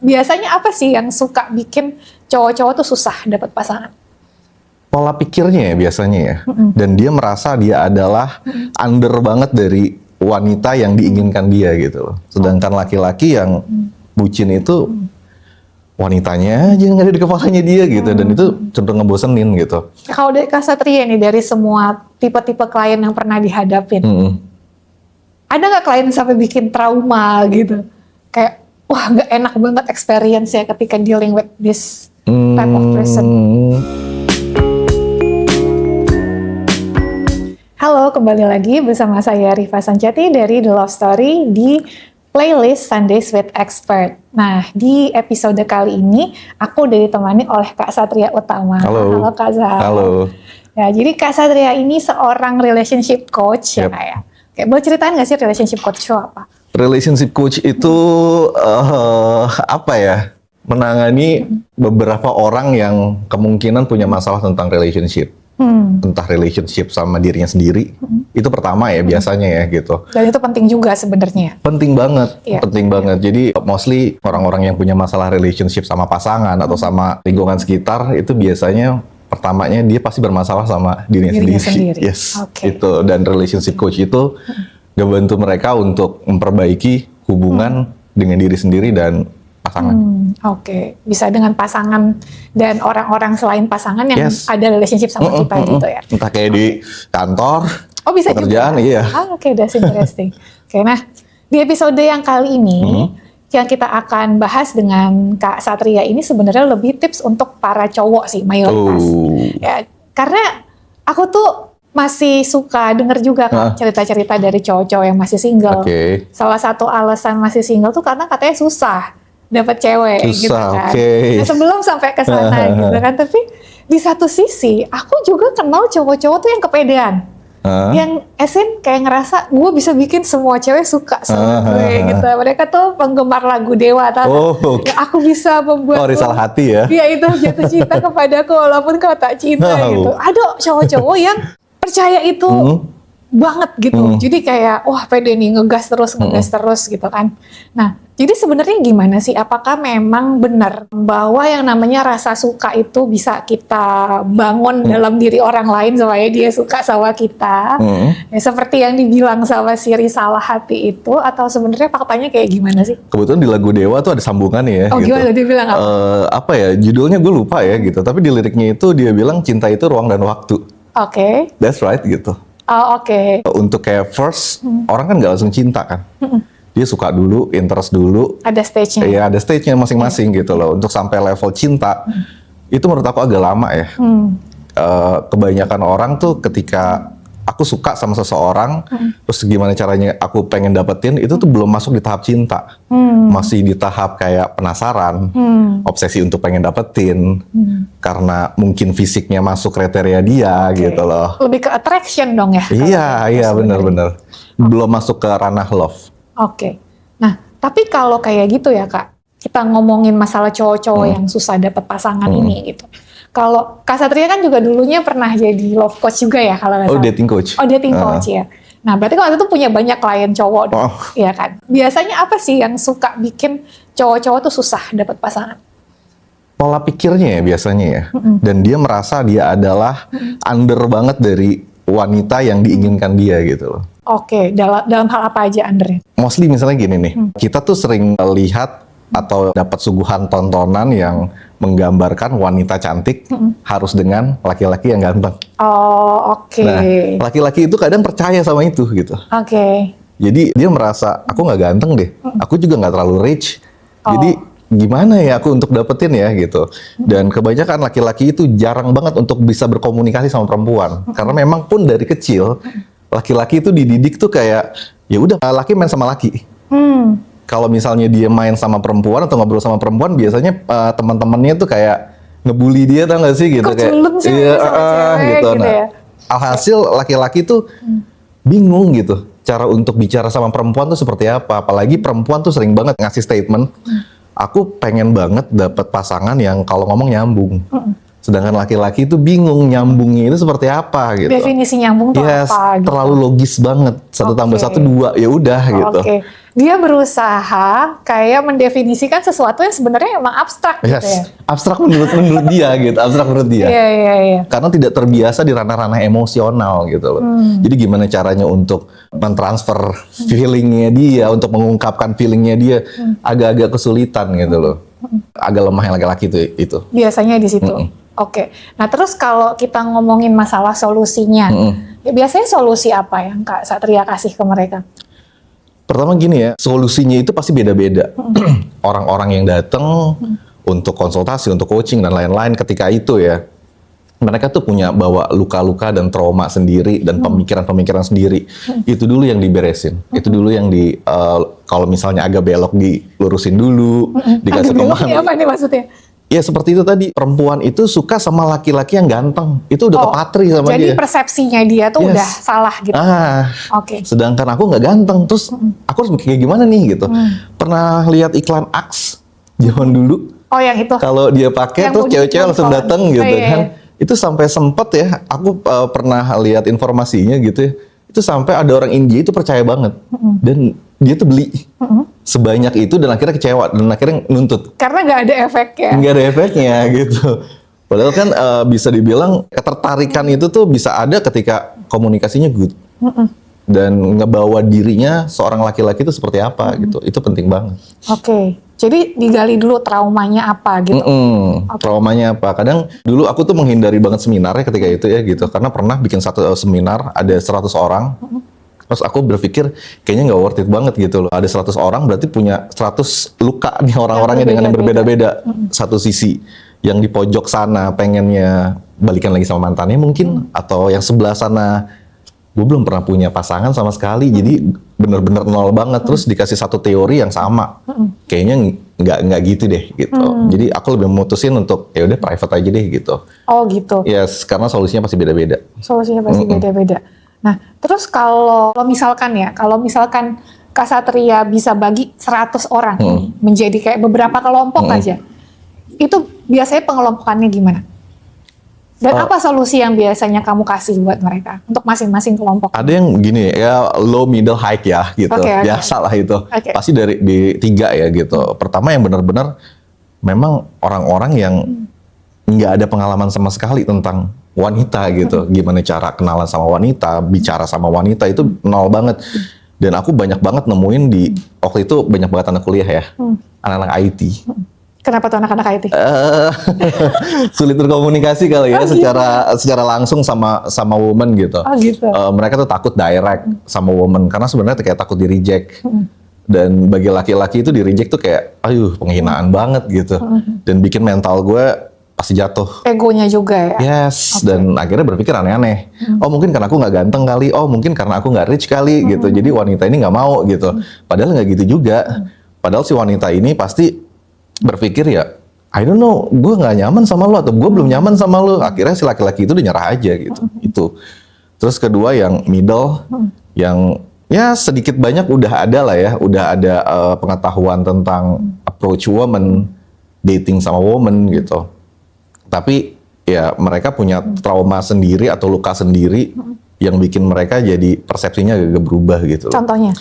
Biasanya apa sih yang suka bikin cowok-cowok tuh susah dapat pasangan? Pola pikirnya ya biasanya ya. Dan dia merasa dia adalah under banget dari wanita yang diinginkan dia gitu loh. Sedangkan laki-laki yang bucin itu wanitanya aja yang ada di kepalanya dia gitu. Dan itu cenderung ngebosenin gitu. Kalau dari Kak Satria nih, dari semua tipe-tipe klien yang pernah dihadapin, ada nggak klien sampai bikin trauma gitu? Kayak, wah nggak enak banget experience ya ketika dealing with this type of person. Halo, kembali lagi bersama saya Rifa Sanjati dari The Love Story di playlist Sundays with Expert. Nah, di episode kali ini aku udah ditemani oleh Kak Satria Utama. Halo Kak Zah. Halo. Ya, jadi Kak Satria ini seorang relationship coach ya Kak ya. Kayak boleh ceritain nggak sih relationship coach itu apa? Relationship coach itu apa ya? Menangani beberapa orang yang kemungkinan punya masalah tentang relationship. Entah relationship sama dirinya sendiri, itu pertama ya biasanya ya gitu. Dan itu penting juga sebenarnya. Penting banget, penting banget. Jadi mostly orang-orang yang punya masalah relationship sama pasangan atau sama lingkungan sekitar itu biasanya pertamanya dia pasti bermasalah sama dirinya sendiri. Yes, itu. Dan relationship coach itu ngebantu mereka untuk memperbaiki hubungan dengan diri sendiri dan pasangan. Bisa dengan pasangan dan orang-orang selain pasangan yang ada relationship sama kita gitu ya. Entah kayak di kantor, bisa pekerjaan, juga. iya. That's interesting. Nah, di episode yang kali ini yang kita akan bahas dengan Kak Satria ini sebenarnya lebih tips untuk para cowok sih mayoritas. Ya, karena aku tuh masih suka denger juga kan cerita-cerita dari cowok-cowok yang masih single. Salah satu alasan masih single tuh karena katanya susah dapat cewek gitu kan. Nah, sebelum sampai ke sana gitu kan. Tapi di satu sisi aku juga kenal cowok-cowok tuh yang kepedean. Yang kayak ngerasa gue bisa bikin semua cewek suka sama gue gitu. Mereka tuh penggemar lagu Dewa yang aku bisa membuat Risalah hati ya. Iya, itu jatuh cinta kepadaku walaupun kau tak cinta gitu. Ada cowok-cowok yang percaya itu banget gitu. Jadi kayak wah pede nih ngegas terus gitu kan. Nah, jadi sebenarnya gimana sih? Apakah memang benar bahwa yang namanya rasa suka itu bisa kita bangun dalam diri orang lain supaya dia suka sama kita? Ya, seperti yang dibilang sama si Risalah Hati itu, atau sebenarnya faktanya kayak gimana sih? Kebetulan di lagu Dewa tuh ada sambungannya ya. Gitu. Gimana dia bilang apa? Apa ya? Judulnya gue lupa ya gitu. Tapi di liriknya itu dia bilang cinta itu ruang dan waktu. That's right gitu. Untuk kayak first, orang kan nggak langsung cinta kan. Dia suka dulu, interest dulu. Ada stage-nya. Iya, ada stage-nya masing-masing gitu loh. Untuk sampai level cinta, itu menurut aku agak lama ya. Kebanyakan orang tuh ketika aku suka sama seseorang, terus gimana caranya aku pengen dapetin, itu tuh belum masuk di tahap cinta. Masih di tahap kayak penasaran, obsesi untuk pengen dapetin. Karena mungkin fisiknya masuk kriteria dia gitu loh. Lebih ke attraction dong ya? Iya benar-benar. Belum masuk ke ranah love. Nah, tapi kalau kayak gitu ya Kak, kita ngomongin masalah cowok-cowok yang susah dapat pasangan ini gitu. Kalau Kak Satria kan juga dulunya pernah jadi love coach juga ya kalau nggak salah. Dating coach. Dating coach ya. Nah, berarti kalau itu punya banyak klien cowok dong, ya kan? Biasanya apa sih yang suka bikin cowok-cowok tuh susah dapat pasangan? Pola pikirnya ya biasanya ya. Dan dia merasa dia adalah under banget dari wanita yang diinginkan dia gitu loh. Dalam hal apa aja undernya? Mostly misalnya gini nih, kita tuh sering lihat atau dapat suguhan tontonan yang menggambarkan wanita cantik harus dengan laki-laki yang ganteng. Nah, laki-laki itu kadang percaya sama itu gitu. Jadi dia merasa aku nggak ganteng deh, aku juga nggak terlalu rich. Jadi gimana ya aku untuk dapetin ya gitu. Dan kebanyakan laki-laki itu jarang banget untuk bisa berkomunikasi sama perempuan. Karena memang pun dari kecil laki-laki itu dididik tuh kayak ya udah laki main sama laki. Kalau misalnya dia main sama perempuan atau ngobrol sama perempuan, biasanya teman-temannya tuh kayak ngebully dia, tau gak sih gitu kayak gitu. Nah, alhasil laki-laki tuh bingung gitu cara untuk bicara sama perempuan tuh seperti apa. Apalagi perempuan tuh sering banget ngasih statement, aku pengen banget dapet pasangan yang kalau ngomong nyambung. Sedangkan laki-laki itu bingung nyambungnya itu seperti apa gitu. Definisi nyambung tuh apa gitu. Terlalu logis banget. 1 tambah 1 2 ya udah gitu. Dia berusaha kayak mendefinisikan sesuatu yang sebenarnya emang abstrak gitu ya. Abstrak menurut dia gitu, abstrak menurut dia. Iya. Karena tidak terbiasa di ranah-ranah emosional gitu loh. Jadi gimana caranya untuk mentransfer feelingnya dia, untuk mengungkapkan feelingnya dia, agak-agak kesulitan gitu loh. Agak lemah yang laki-laki itu. Biasanya di situ. Oke. Nah terus kalau kita ngomongin masalah solusinya, ya biasanya solusi apa yang Kak Satria kasih ke mereka? Pertama gini ya, solusinya itu pasti beda-beda. Orang-orang yang datang untuk konsultasi, untuk coaching dan lain-lain ketika itu ya, mereka tuh punya bawa luka-luka dan trauma sendiri dan pemikiran-pemikiran sendiri. Itu dulu yang diberesin. Itu dulu yang kalau misalnya agak belok dilurusin dulu, dikasih pemahaman. Apa nih maksudnya? Ya seperti itu tadi, perempuan itu suka sama laki-laki yang ganteng. Itu udah kepatri sama jadi dia. Jadi persepsinya dia tuh udah salah gitu. Oke. Sedangkan aku nggak ganteng, terus aku harus kayak gimana nih gitu. Pernah lihat iklan Axe zaman dulu? Oh yang itu. Kalau dia pakai terus cewek-cewek langsung dateng gitu kan. Itu sampai sempet ya, aku pernah lihat informasinya gitu ya. Itu sampai ada orang India itu percaya banget. Dan dia tuh beli sebanyak itu dan akhirnya kecewa dan akhirnya nuntut. Karena nggak ada efeknya. Nggak ada efeknya gitu. Padahal kan bisa dibilang ketertarikan itu tuh bisa ada ketika komunikasinya good. Dan ngebawa dirinya seorang laki-laki itu seperti apa gitu. Itu penting banget. Oke. Jadi digali dulu traumanya apa gitu. Traumanya apa. Kadang dulu aku tuh menghindari banget seminarnya ketika itu ya gitu. Karena pernah bikin satu seminar ada 100 orang. Terus aku berpikir kayaknya nggak worth it banget gitu loh. Ada 100 orang berarti punya 100 luka nih orang-orangnya dengan yang berbeda-beda. Satu sisi yang di pojok sana pengennya balikan lagi sama mantannya mungkin. Atau yang sebelah sana gue belum pernah punya pasangan sama sekali. Jadi bener-bener nol banget. Terus dikasih satu teori yang sama. Kayaknya nggak gitu deh gitu. Jadi aku lebih memutusin untuk ya udah private aja deh gitu. Oh gitu. Yes, karena solusinya pasti beda-beda. Solusinya pasti beda-beda. Nah, terus kalau misalkan Kak Satria bisa bagi 100 orang menjadi kayak beberapa kelompok aja, itu biasanya pengelompokannya gimana? Dan apa solusi yang biasanya kamu kasih buat mereka untuk masing-masing kelompok? Ada yang gini ya, low, middle, high ya gitu. Biasa lah itu. Pasti di 3 ya gitu. Pertama yang benar-benar memang orang-orang yang nggak ada pengalaman sama sekali tentang wanita gitu, gimana cara kenalan sama wanita, bicara sama wanita itu nol banget. Dan aku banyak banget nemuin waktu itu banyak banget anak kuliah ya, anak-anak IT. Kenapa tuh anak-anak IT? Sulit berkomunikasi kali ya, secara langsung sama woman gitu. Mereka tuh takut direct sama woman karena sebenarnya kayak takut di reject. Dan bagi laki-laki itu di reject tuh kayak, penghinaan banget gitu. Dan bikin mental gue pasti jatuh. Egonya juga ya? Yes, dan akhirnya berpikir aneh-aneh. Oh mungkin karena aku nggak ganteng kali, oh mungkin karena aku nggak rich kali gitu. Jadi wanita ini nggak mau gitu. Padahal nggak gitu juga. Padahal si wanita ini pasti berpikir ya, I don't know, gue nggak nyaman sama lo atau gue belum nyaman sama lo. Akhirnya si laki-laki itu udah nyerah aja gitu. Itu. Terus kedua yang middle, yang ya sedikit banyak udah ada lah ya, udah ada pengetahuan tentang approach woman, dating sama woman gitu. Tapi ya mereka punya trauma sendiri atau luka sendiri yang bikin mereka jadi persepsinya agak berubah gitu. Contohnya?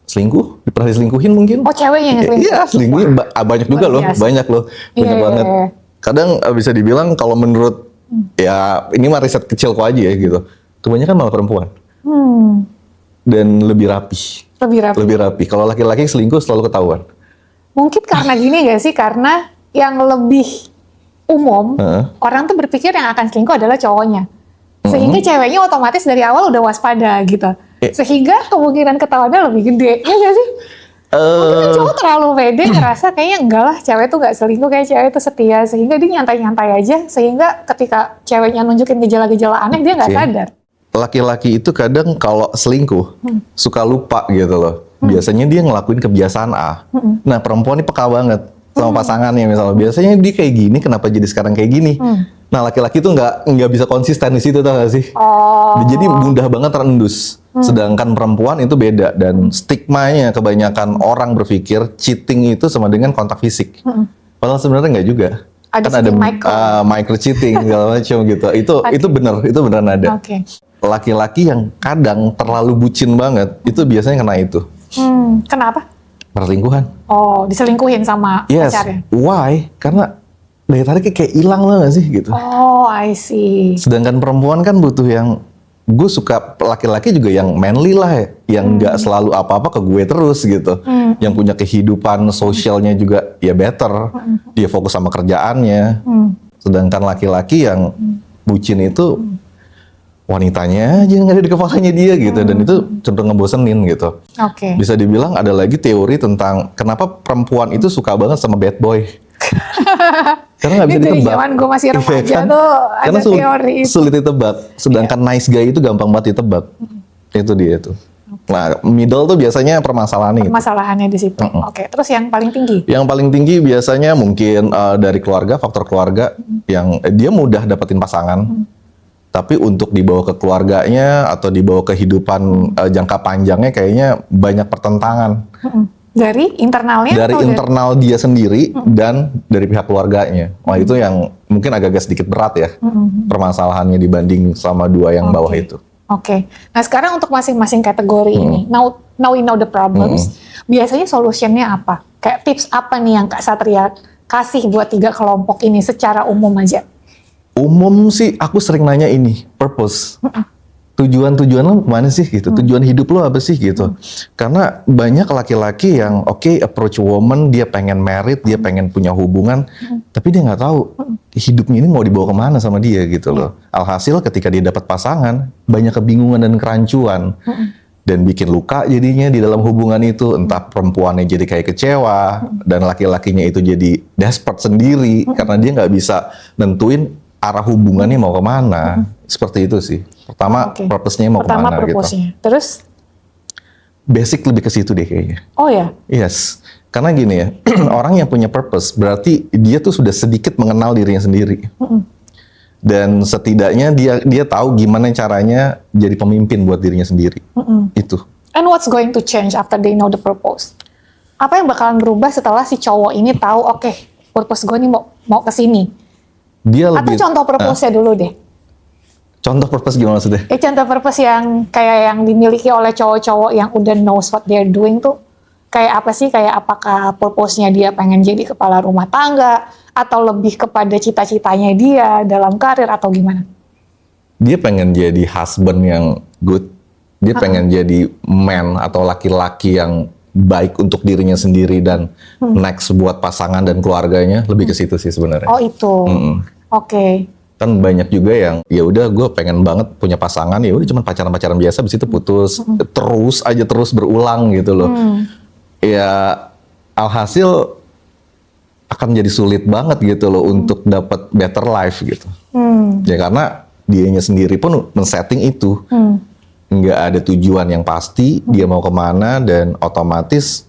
Selingkuh, pernah diselingkuhin mungkin? Oh ceweknya yang selingkuh? Iya selingkuhin, banyak juga loh, banyak banget. Kadang bisa dibilang kalau menurut, ya ini mah riset kecilku aja ya gitu, kebanyakan malah perempuan. Dan lebih rapi. Lebih rapi. Kalau laki-laki selingkuh selalu ketahuan. Mungkin karena gini gak sih, karena yang lebih umum, orang tuh berpikir yang akan selingkuh adalah cowoknya. Sehingga ceweknya otomatis dari awal udah waspada gitu. Sehingga kemungkinan ketahuannya lebih gede. Ya gak sih? Mungkin kan cowok terlalu pede, ngerasa kayaknya enggak lah, cewek tuh gak selingkuh, kayak cewek tuh setia. Sehingga dia nyantai-nyantai aja, sehingga ketika ceweknya nunjukin gejala-gejala aneh, dia gak sadar. Laki-laki itu kadang kalau selingkuh, suka lupa gitu loh. Biasanya dia ngelakuin kebiasaan A. Nah perempuan ini peka banget sama pasangannya misalnya. Biasanya dia kayak gini, kenapa jadi sekarang kayak gini? Nah laki-laki tuh nggak bisa konsisten di situ, tau gak sih? Jadi mudah banget terendus. Sedangkan perempuan itu beda, dan stigmanya kebanyakan orang berpikir cheating itu sama dengan kontak fisik. Padahal sebenarnya nggak juga. Kan ada micro cheating segala macam gitu. Itu beneran ada. Laki-laki yang kadang terlalu bucin banget itu biasanya kena itu. Kenapa? Perselingkuhan. Oh, diselingkuhin sama Yes. pacarnya? Why? Karena daya tariknya kayak hilang loh gak sih gitu. Oh, I see. Sedangkan perempuan kan butuh yang, gue suka laki-laki juga yang manly lah ya, yang nggak selalu apa-apa ke gue terus gitu, yang punya kehidupan sosialnya juga ya better, dia fokus sama kerjaannya. Sedangkan laki-laki yang bucin itu wanitanya aja yang ada di kepalanya dia gitu, dan itu cenderung ngebosenin gitu. Oke. Bisa dibilang ada lagi teori tentang kenapa perempuan itu suka banget sama bad boy. Karena nggak bisa Ini dari ditebak. zaman gue masih remaja Iya kan? tuh Karena ada teori itu. sulit ditebak. Sedangkan nice guy itu gampang banget ditebak. Itu dia tuh. Nah, middle tuh biasanya permasalahannya itu. Masalahannya di situ. Oke, terus yang paling tinggi? Yang paling tinggi biasanya mungkin dari keluarga, faktor keluarga yang dia mudah dapetin pasangan. Tapi untuk dibawa ke keluarganya atau dibawa ke kehidupan jangka panjangnya kayaknya banyak pertentangan. Dari internalnya? Dari atau internal dia sendiri dan dari pihak keluarganya. Wah, itu yang mungkin agak-agak sedikit berat ya permasalahannya dibanding sama dua yang bawah itu. Oke. Nah, sekarang untuk masing-masing kategori ini, now we know the problems. Biasanya solutionnya apa? Kayak tips apa nih yang Kak Satria kasih buat 3 kelompok ini secara umum aja? Umum sih aku sering nanya ini, purpose. Tujuan lo kemana sih gitu? Tujuan hidup lo apa sih gitu? Karena banyak laki-laki yang approach woman, dia pengen married, dia pengen punya hubungan, tapi dia nggak tahu hidupnya ini mau dibawa kemana sama dia gitu loh. Alhasil ketika dia dapat pasangan, banyak kebingungan dan kerancuan. Dan bikin luka jadinya di dalam hubungan itu. Entah perempuannya jadi kayak kecewa, dan laki-lakinya itu jadi desperate sendiri, karena dia nggak bisa nentuin arah hubungannya mau kemana. Seperti itu sih. Pertama, purpose-nya mau kemana purpose-nya. gitu. Terus? Basic lebih ke situ deh kayaknya. Oh ya? Yes. Karena gini ya, orang yang punya purpose berarti dia tuh sudah sedikit mengenal dirinya sendiri. Dan setidaknya dia tahu gimana caranya jadi pemimpin buat dirinya sendiri. Itu. And what's going to change after they know the purpose? Apa yang bakalan berubah setelah si cowok ini tahu, oke, purpose gue nih mau ke sini. Dia lebih, atau contoh purpose-nya dulu deh. Contoh purpose gimana maksudnya? Contoh purpose yang kayak yang dimiliki oleh cowok-cowok yang udah knows what they're doing tuh kayak apa sih? Kayak apakah purpose-nya dia pengen jadi kepala rumah tangga atau lebih kepada cita-citanya dia dalam karir atau gimana? Dia pengen jadi husband yang good. Dia pengen jadi man atau laki-laki yang baik untuk dirinya sendiri dan next buat pasangan dan keluarganya. Lebih ke situ sih sebenarnya. Oh itu. Oke. Kan banyak juga yang ya udah gue pengen banget punya pasangan, ya udah cuma pacaran-pacaran biasa, habis itu putus, terus berulang gitu loh. Ya alhasil akan jadi sulit banget gitu loh untuk dapat better life gitu. Ya karena dianya sendiri pun men-setting itu. Nggak ada tujuan yang pasti, dia mau kemana, dan otomatis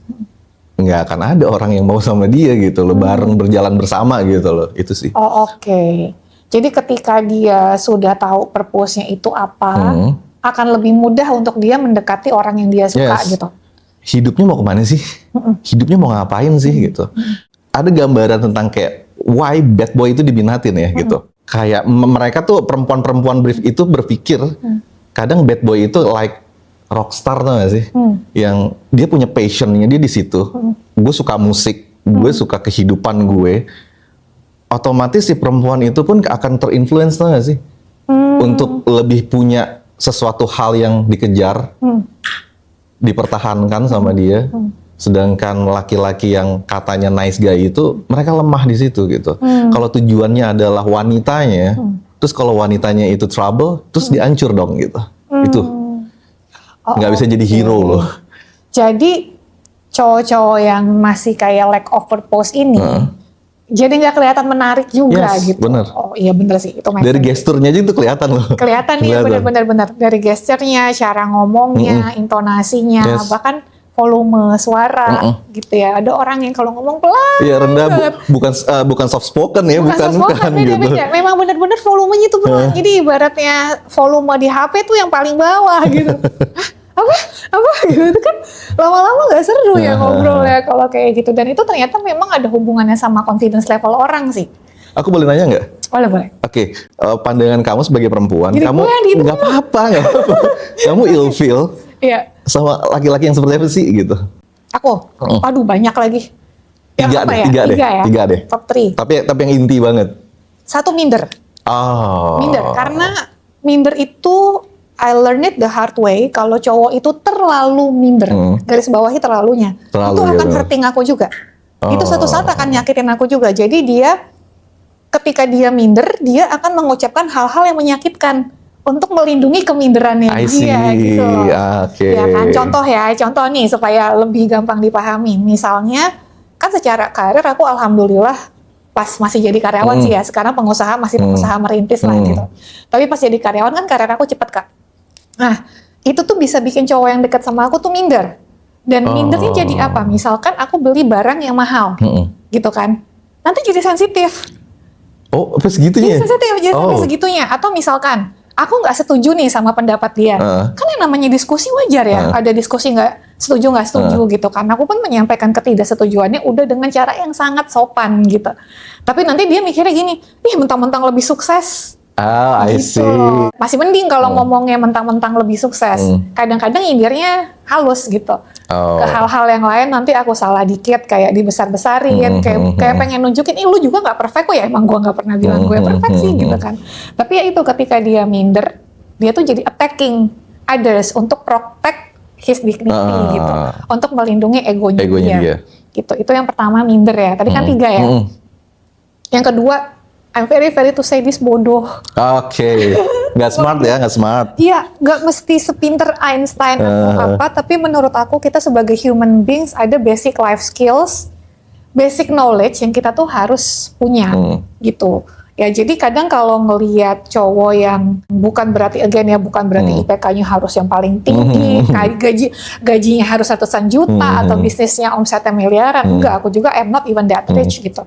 nggak akan ada orang yang mau sama dia gitu loh, bareng berjalan bersama gitu loh, itu sih. Oh oke. Jadi ketika dia sudah tahu purpose-nya itu apa, akan lebih mudah untuk dia mendekati orang yang dia suka gitu. Hidupnya mau kemana sih? Hidupnya mau ngapain sih gitu? Ada gambaran tentang kayak why bad boy itu diminatin ya gitu. Kayak mereka tuh perempuan-perempuan brief itu berpikir kadang bad boy itu like rockstar tau gak sih? Yang dia punya passionnya dia di situ. Gue suka musik, gue suka kehidupan gue. Otomatis si perempuan itu pun akan terinfluence tau gak sih? Untuk lebih punya sesuatu hal yang dikejar, dipertahankan sama dia. Sedangkan laki-laki yang katanya nice guy itu, mereka lemah di situ gitu. Kalau tujuannya adalah wanitanya, terus kalau wanitanya itu trouble, terus dihancur dong gitu. Itu nggak bisa jadi hero loh. Jadi cowok-cowok yang masih kayak lack of purpose ini, jadi nggak kelihatan menarik juga gitu. Bener. Oh iya bener sih itu. Dari gesturnya aja itu kelihatan loh. Kelihatan nih bener-bener dari gesturnya, cara ngomongnya, intonasinya, bahkan volume suara gitu ya. Ada orang yang kalau ngomong pelan. Iya rendah, bukan soft spoken ya, bukan gitu. Beda. Memang bener-bener volumenya tuh pelan. Jadi ibaratnya volume di HP tuh yang paling bawah gitu. apa gitu kan lama-lama nggak seru ya ngobrol ya kalau kayak gitu, dan itu ternyata memang ada hubungannya sama confidence level orang sih. Aku boleh nanya nggak? Boleh. Oke, pandangan kamu sebagai perempuan, jadi kamu nggak apa-apa, kamu ilfeel. Iya. sama laki-laki yang seperti apa sih gitu? Aku, aduh banyak lagi. Tiga deh. Top 3. Tapi yang inti banget. Satu, minder. Oh. Minder, karena minder itu I learned it the hard way. Kalau cowok itu terlalu minder, garis bawahi terlalunya, itu akan hurting aku juga. Itu suatu saat akan nyakitin aku juga. Jadi dia, ketika dia minder, dia akan mengucapkan hal-hal yang menyakitkan untuk melindungi keminderannya dia gitu. Ya kan, contoh nih supaya lebih gampang dipahami. Misalnya, kan secara karir aku alhamdulillah pas masih jadi karyawan sih ya. Sekarang pengusaha masih pengusaha merintis lah gitu. Tapi pas jadi karyawan kan karir aku cepet Kak. Nah, itu tuh bisa bikin cowok yang dekat sama aku tuh minder. Dan mindernya jadi apa? Misalkan aku beli barang yang mahal, gitu kan. Nanti jadi sensitif. Oh, apa segitunya? Jadi sensitif, jadi sampai segitunya. Atau misalkan, aku nggak setuju nih sama pendapat dia. Kan yang namanya diskusi wajar ya. Ada diskusi nggak setuju gitu kan. Aku pun menyampaikan ketidaksetujuannya udah dengan cara yang sangat sopan gitu. Tapi nanti dia mikirnya gini, mentang-mentang lebih sukses. I see. Masih mending kalau ngomongnya mentang-mentang lebih sukses. Kadang-kadang nyindirnya halus gitu. Ke hal-hal yang lain nanti aku salah dikit, kayak dibesar-besarin, kayak pengen nunjukin, lu juga nggak perfect kok ya. Emang gue nggak pernah bilang gue perfect sih gitu kan. Tapi ya itu, ketika dia minder, dia tuh jadi attacking others untuk protect his dignity gitu, untuk melindungi egonya dia. Gitu. Itu yang pertama, minder ya. Tadi kan 3 ya. Yang kedua, I'm very to say this, bodoh. Nggak smart ya, nggak smart. Iya, nggak mesti sepinter Einstein atau apa, tapi menurut aku kita sebagai human beings ada basic life skills, basic knowledge yang kita tuh harus punya, gitu. Ya, jadi kadang kalau ngelihat cowok yang bukan berarti IPK-nya harus yang paling tinggi, gajinya harus ratusan juta atau bisnisnya omsetnya miliaran, enggak, aku juga I'm not even that rich gitu.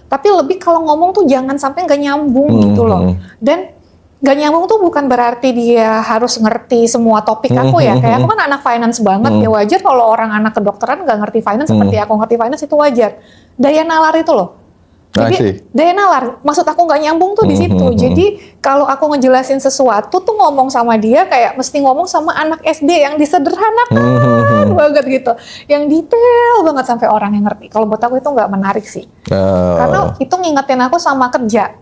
Tapi lebih kalau ngomong tuh jangan sampai nggak nyambung gitu loh. Dan nggak nyambung tuh bukan berarti dia harus ngerti semua topik aku ya. Kayak aku kan anak finance banget, ya wajar kalau orang anak kedokteran nggak ngerti finance seperti aku ngerti finance, itu wajar. Daya nalar itu loh. Jadi daya nalar, maksud aku nggak nyambung tuh di situ. Jadi kalau aku ngejelasin sesuatu tuh ngomong sama dia kayak mesti ngomong sama anak SD yang disederhanakan banget gitu, yang detail banget sampai orang yang ngerti. Kalau buat aku itu nggak menarik sih, karena itu ngingetin aku sama kerja.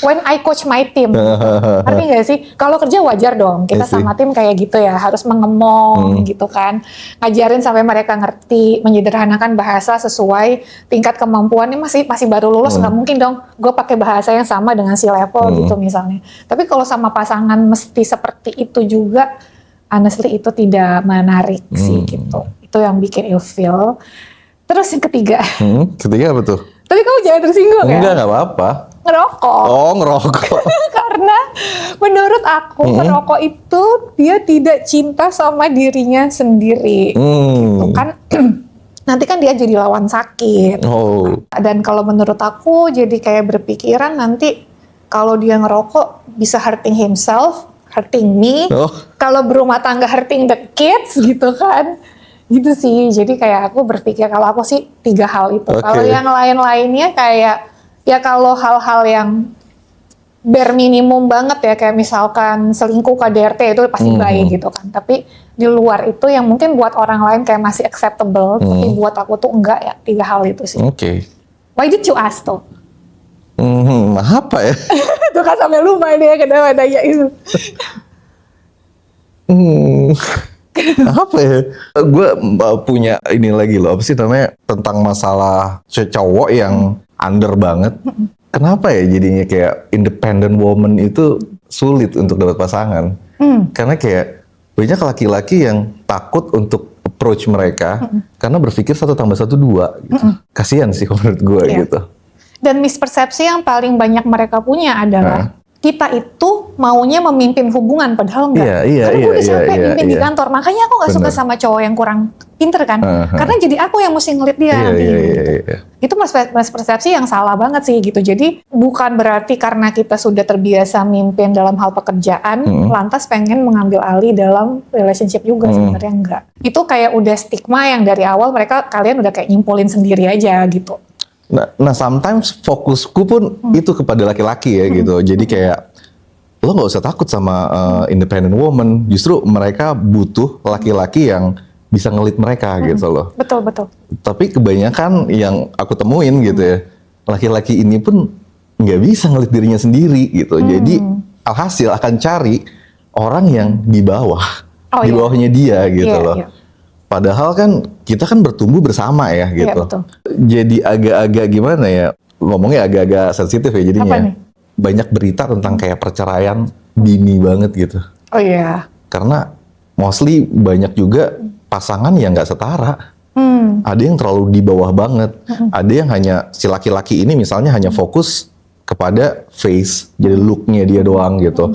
When I coach my team, ngerti gak sih? Kalau kerja wajar dong, kita sama tim kayak gitu ya, harus mengemong gitu kan, ngajarin sampai mereka ngerti, menyederhanakan bahasa sesuai tingkat kemampuannya. Masih baru lulus, nggak mungkin dong gue pakai bahasa yang sama dengan si level gitu misalnya. Tapi kalau sama pasangan mesti seperti itu juga, honestly itu tidak menarik sih gitu. Itu yang bikin ilfeel. Terus yang ketiga. Ketiga apa tuh? Tapi kamu jangan tersinggung ya? Enggak, nggak apa-apa. Ngerokok. Oh, ngerokok. Karena menurut aku merokok itu dia tidak cinta sama dirinya sendiri. Gitu kan. Nanti kan dia jadi lawan sakit. Dan kalau menurut aku jadi kayak berpikiran nanti kalau dia ngerokok bisa hurting himself, hurting me. Kalau berumah tangga hurting the kids gitu kan. Gitu sih. Jadi kayak aku berpikir kalau aku sih 3 hal itu. Kalau yang lain-lainnya kayak ya kalau hal-hal yang bare minimum banget ya, kayak misalkan selingkuh KDRT itu pasti baik gitu kan. Tapi di luar itu yang mungkin buat orang lain kayak masih acceptable, tapi buat aku tuh enggak ya. 3 hal itu sih. Why did you ask tuh? Apa ya? Tuh kan sampai lupa dia kenapa nanya itu. Apa ya? Gue punya ini lagi loh, apa sih namanya, tentang masalah cowok yang under banget. Kenapa ya jadinya kayak independent woman itu sulit untuk dapat pasangan? Karena kayak banyak laki-laki yang takut untuk approach mereka karena berpikir 1 tambah 1 2 gitu. Kasian sih menurut gue gitu. Dan mispersepsi yang paling banyak mereka punya adalah kita itu maunya memimpin hubungan, padahal enggak. Karena gue udah capek mimpin di kantor. Makanya aku gak suka sama cowok yang kurang pinter kan. Karena jadi aku yang mesti ngelit dia nanti. Itu persepsi yang salah banget sih gitu. Jadi bukan berarti karena kita sudah terbiasa mimpin dalam hal pekerjaan, lantas pengen mengambil alih dalam relationship juga, sebenarnya enggak. Itu kayak udah stigma yang dari awal kalian udah kayak nyimpulin sendiri aja gitu. Nah, sometimes fokusku pun itu kepada laki-laki ya gitu. Jadi kayak lo nggak usah takut sama independent woman. Justru mereka butuh laki-laki yang bisa ngelit mereka gitu loh. Betul, betul. Tapi kebanyakan yang aku temuin gitu ya, laki-laki ini pun nggak bisa ngelit dirinya sendiri gitu. Jadi alhasil akan cari orang yang di bawah, di bawahnya dia gitu loh. Padahal kan kita kan bertumbuh bersama ya gitu. Betul. Jadi agak-agak gimana ya, ngomongnya agak-agak sensitif ya jadinya. Apa nih? Banyak berita tentang kayak perceraian dini banget gitu. Oh iya. Karena mostly banyak juga pasangan yang nggak setara. Ada yang terlalu di bawah banget. Ada yang hanya si laki-laki ini misalnya hanya fokus kepada face, jadi look-nya dia doang gitu.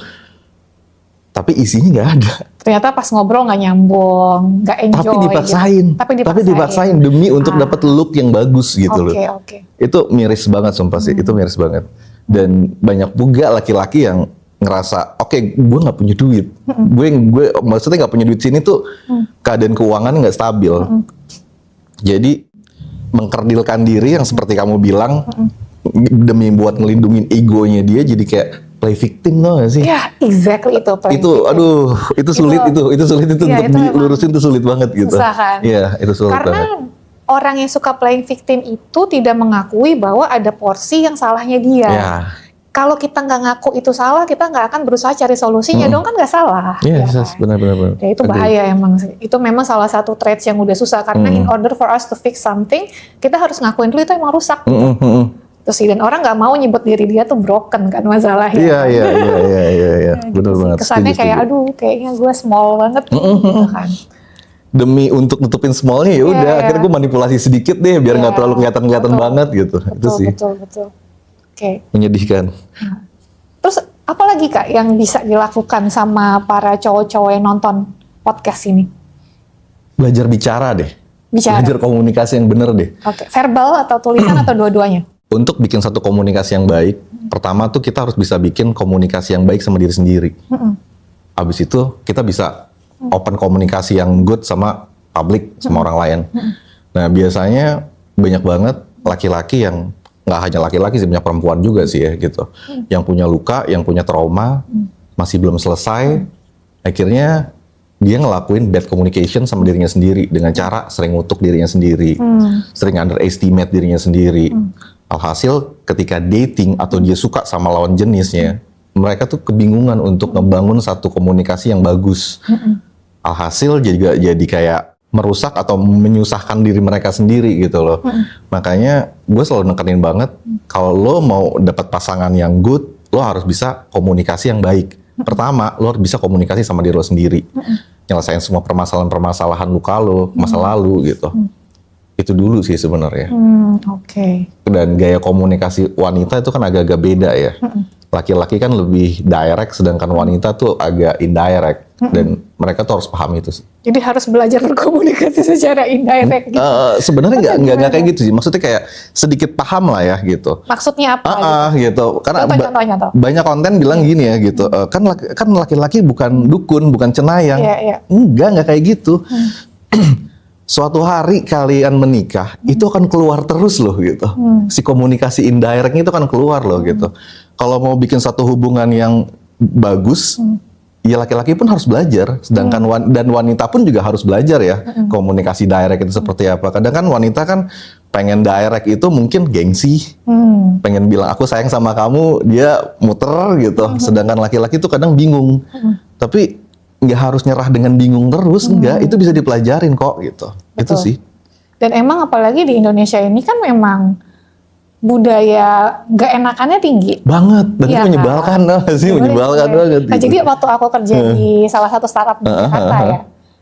Tapi isinya nggak ada. Ternyata pas ngobrol nggak nyambung, nggak enjoy. Tapi dipaksain. Gitu. Tapi dipaksain demi untuk dapat look yang bagus gitu loh. Oke. Itu miris banget sumpah sih. Itu miris banget. Dan banyak juga laki-laki yang ngerasa, oke, gue nggak punya duit. Gue maksudnya nggak punya duit sini tuh keadaan keuangannya nggak stabil. Jadi mengkerdilkan diri yang seperti kamu bilang demi buat ngelindungin egonya dia, jadi kayak play victim loh gak sih? Iya, exactly itu. Aduh, itu sulit itu untuk dilurusin tuh sulit banget gitu. Susah kan? Iya, itu sulit banget. Karena orang yang suka playing victim itu tidak mengakui bahwa ada porsi yang salahnya dia. Ya. Kalau kita nggak ngaku itu salah, kita nggak akan berusaha cari solusinya dong, kan nggak salah. Iya, ya kan? benar. Ya, itu bahaya emang sih. Itu memang salah satu traits yang udah susah karena in order for us to fix something, kita harus ngakuin dulu itu emang rusak. Terus dan orang nggak mau nyebut diri dia tuh broken kan masalahnya. Iya. Benar banget. Kesannya kayak aduh, kayaknya gue small banget gitu kan. Demi untuk nutupin smallnya ya udah akhirnya gue manipulasi sedikit deh biar nggak terlalu kelihatan banget gitu. Itu sih. Betul. Oke. Menyedihkan. Terus apa lagi Kak yang bisa dilakukan sama para cowok-cowok yang nonton podcast ini? Belajar bicara deh. Belajar komunikasi yang bener deh. Oke. Verbal atau tulisan atau dua-duanya? Untuk bikin satu komunikasi yang baik, pertama tuh kita harus bisa bikin komunikasi yang baik sama diri sendiri. Habis itu kita bisa open komunikasi yang good sama publik, sama orang lain. Nah biasanya banyak banget laki-laki yang, nggak hanya laki-laki sih, banyak perempuan juga sih ya gitu. Yang punya luka, yang punya trauma, masih belum selesai, akhirnya dia ngelakuin bad communication sama dirinya sendiri dengan cara sering ngutuk dirinya sendiri, sering underestimate dirinya sendiri. Alhasil ketika dating atau dia suka sama lawan jenisnya, mereka tuh kebingungan untuk ngebangun satu komunikasi yang bagus. Alhasil juga jadi kayak merusak atau menyusahkan diri mereka sendiri gitu loh. Makanya gue selalu nekenin banget, kalau lo mau dapat pasangan yang good, lo harus bisa komunikasi yang baik. Pertama, lo harus bisa komunikasi sama diri lo sendiri. Nyelesain semua permasalahan luka lo, masa lalu gitu. Itu dulu sih sebenarnya. Oke. Dan gaya komunikasi wanita itu kan agak-agak beda ya. Laki-laki kan lebih direct, sedangkan wanita tuh agak indirect. Dan mereka tuh harus paham itu sih. Jadi harus belajar berkomunikasi secara indirect gitu. Sebenarnya nggak kayak gitu sih. Maksudnya kayak sedikit paham lah ya gitu. Maksudnya apa? Gitu. Karena contohnya. Banyak konten bilang gini ya gitu. Kan laki-laki bukan dukun, bukan cenayang. Iya. Nggak kayak gitu. Suatu hari kalian menikah, itu akan keluar terus loh gitu. Si komunikasi indirectnya itu akan keluar loh gitu. Kalau mau bikin satu hubungan yang bagus, ya laki-laki pun harus belajar. Sedangkan dan wanita pun juga harus belajar ya. Komunikasi direct itu seperti apa. Kadang kan wanita kan pengen direct itu mungkin gengsi. Pengen bilang aku sayang sama kamu, dia muter gitu. Sedangkan laki-laki tuh kadang bingung. Tapi nggak harus nyerah dengan bingung terus, enggak, itu bisa dipelajarin kok gitu. Betul. Itu sih. Dan emang apalagi di Indonesia ini kan memang budaya nggak enakannya tinggi banget, dan itu menyebalkan sih, menyebalkan banget. Nah, jadi waktu aku kerja di salah satu startup di Jakarta ya,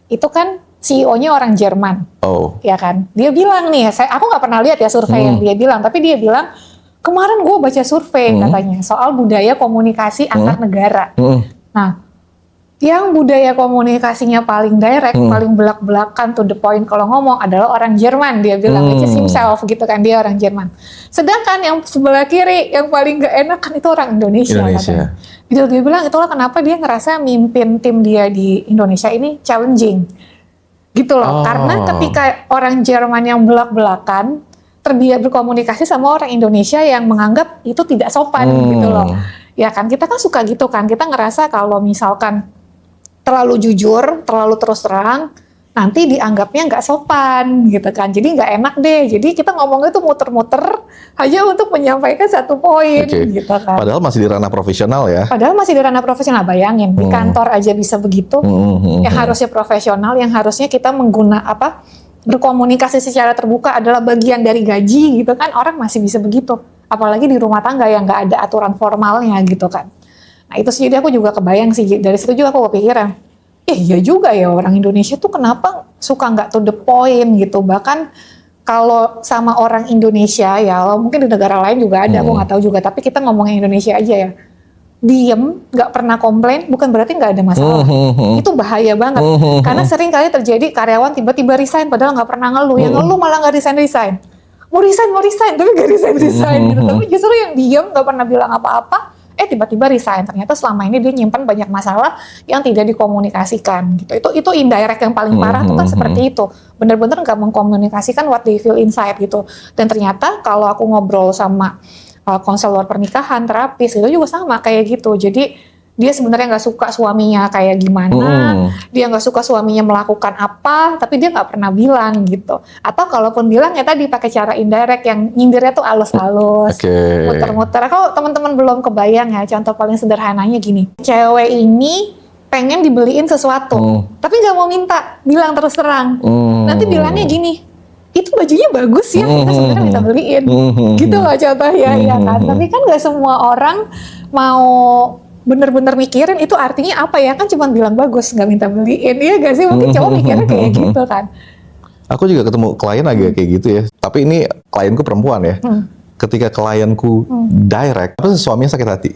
itu kan CEO-nya orang Jerman, ya kan, dia bilang nih, aku nggak pernah lihat ya survei yang dia bilang, tapi dia bilang kemarin gue baca survei katanya soal budaya komunikasi antar negara. Nah, yang budaya komunikasinya paling direct, paling belak-belakan to the point kalau ngomong adalah orang Jerman, dia bilang which is himself gitu kan, dia orang Jerman. Sedangkan yang sebelah kiri yang paling gak enak kan itu orang Indonesia. Gitu, dia bilang itulah kenapa dia ngerasa mimpin tim dia di Indonesia ini challenging gitu loh. Karena ketika orang Jerman yang belak-belakan terbiasa berkomunikasi sama orang Indonesia yang menganggap itu tidak sopan gitu loh. Ya kan, kita kan suka gitu kan, kita ngerasa kalau misalkan terlalu jujur, terlalu terus terang, nanti dianggapnya nggak sopan gitu kan, jadi nggak enak deh. Jadi kita ngomongnya tuh muter-muter hanya untuk menyampaikan satu poin gitu kan. Padahal masih di ranah profesional ya. Padahal masih di ranah profesional, bayangin di kantor aja bisa begitu, yang harusnya profesional, yang harusnya kita berkomunikasi secara terbuka adalah bagian dari gaji gitu kan, orang masih bisa begitu. Apalagi di rumah tangga yang nggak ada aturan formalnya gitu kan. Nah itu sih, jadi aku juga kebayang sih, dari situ juga aku kepikiran, iya juga ya orang Indonesia tuh kenapa suka nggak to the point gitu. Bahkan kalau sama orang Indonesia ya, mungkin di negara lain juga ada, aku nggak tahu juga, tapi kita ngomongin Indonesia aja ya. Diem, nggak pernah komplain, bukan berarti nggak ada masalah. Itu bahaya banget, karena sering kali terjadi karyawan tiba-tiba resign, padahal nggak pernah ngeluh, yang ngeluh malah nggak resign. Mau resign, tapi nggak resign gitu. Tapi justru yang diem, nggak pernah bilang apa-apa, tiba-tiba resign. Ternyata selama ini dia nyimpan banyak masalah yang tidak dikomunikasikan gitu. Itu indirect yang paling parah tuh kan seperti itu. Bener-bener nggak mengkomunikasikan what they feel inside gitu. Dan ternyata kalau aku ngobrol sama konselor pernikahan, terapis, itu juga sama kayak gitu. Jadi dia sebenarnya nggak suka suaminya kayak gimana, dia nggak suka suaminya melakukan apa, tapi dia nggak pernah bilang gitu. Atau kalaupun bilang ya tadi pakai cara indirect yang nyindirnya tuh halus-halus, muter-muter. Kalau teman-teman belum kebayang ya, contoh paling sederhananya gini, cewek ini pengen dibeliin sesuatu, tapi nggak mau minta, bilang terus terang. Nanti bilangnya gini, itu bajunya bagus ya, kita sebenarnya minta beliin, gitu loh contohnya, ya kan. Tapi kan nggak semua orang mau bener-bener mikirin itu artinya apa ya, kan cuma bilang bagus, nggak minta beliin, iya gak sih? Mungkin cowok mikirnya kayak gitu kan. Aku juga ketemu klien agak kayak gitu ya, tapi ini klienku perempuan ya. Ketika klienku direct, suaminya sakit hati.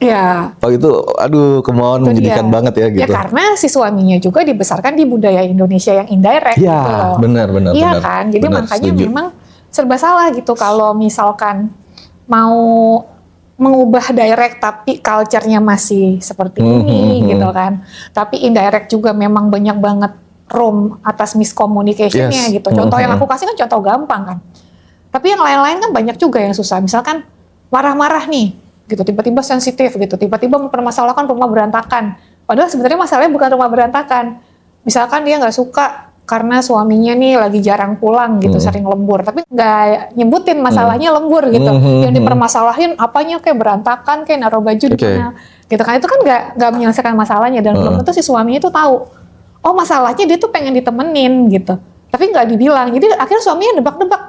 Ya. Oh itu, aduh, kemauan menyedihkan banget ya gitu. Ya karena si suaminya juga dibesarkan di budaya Indonesia yang indirect gitu loh. Benar. Iya kan, jadi makanya setuju. Memang serba salah gitu kalau misalkan mau mengubah direct tapi culture-nya masih seperti ini gitu kan. Tapi indirect juga memang banyak banget room atas miscommunication-nya gitu. Contoh yang aku kasih kan contoh gampang kan. Tapi yang lain-lain kan banyak juga yang susah. Misalkan marah-marah nih gitu, tiba-tiba sensitif gitu, tiba-tiba mempermasalahkan rumah berantakan. Padahal sebenarnya masalahnya bukan rumah berantakan. Misalkan dia nggak suka karena suaminya nih lagi jarang pulang gitu, sering lembur, tapi nggak nyebutin masalahnya lembur gitu. Yang dipermasalahin apanya, kayak berantakan, kayak naruh baju di mana, gitu kan. Itu kan nggak menyelesaikan masalahnya, dan belum tentu si suaminya itu tahu, oh masalahnya dia tuh pengen ditemenin gitu, tapi nggak dibilang. Jadi akhirnya suaminya nebak-nebak,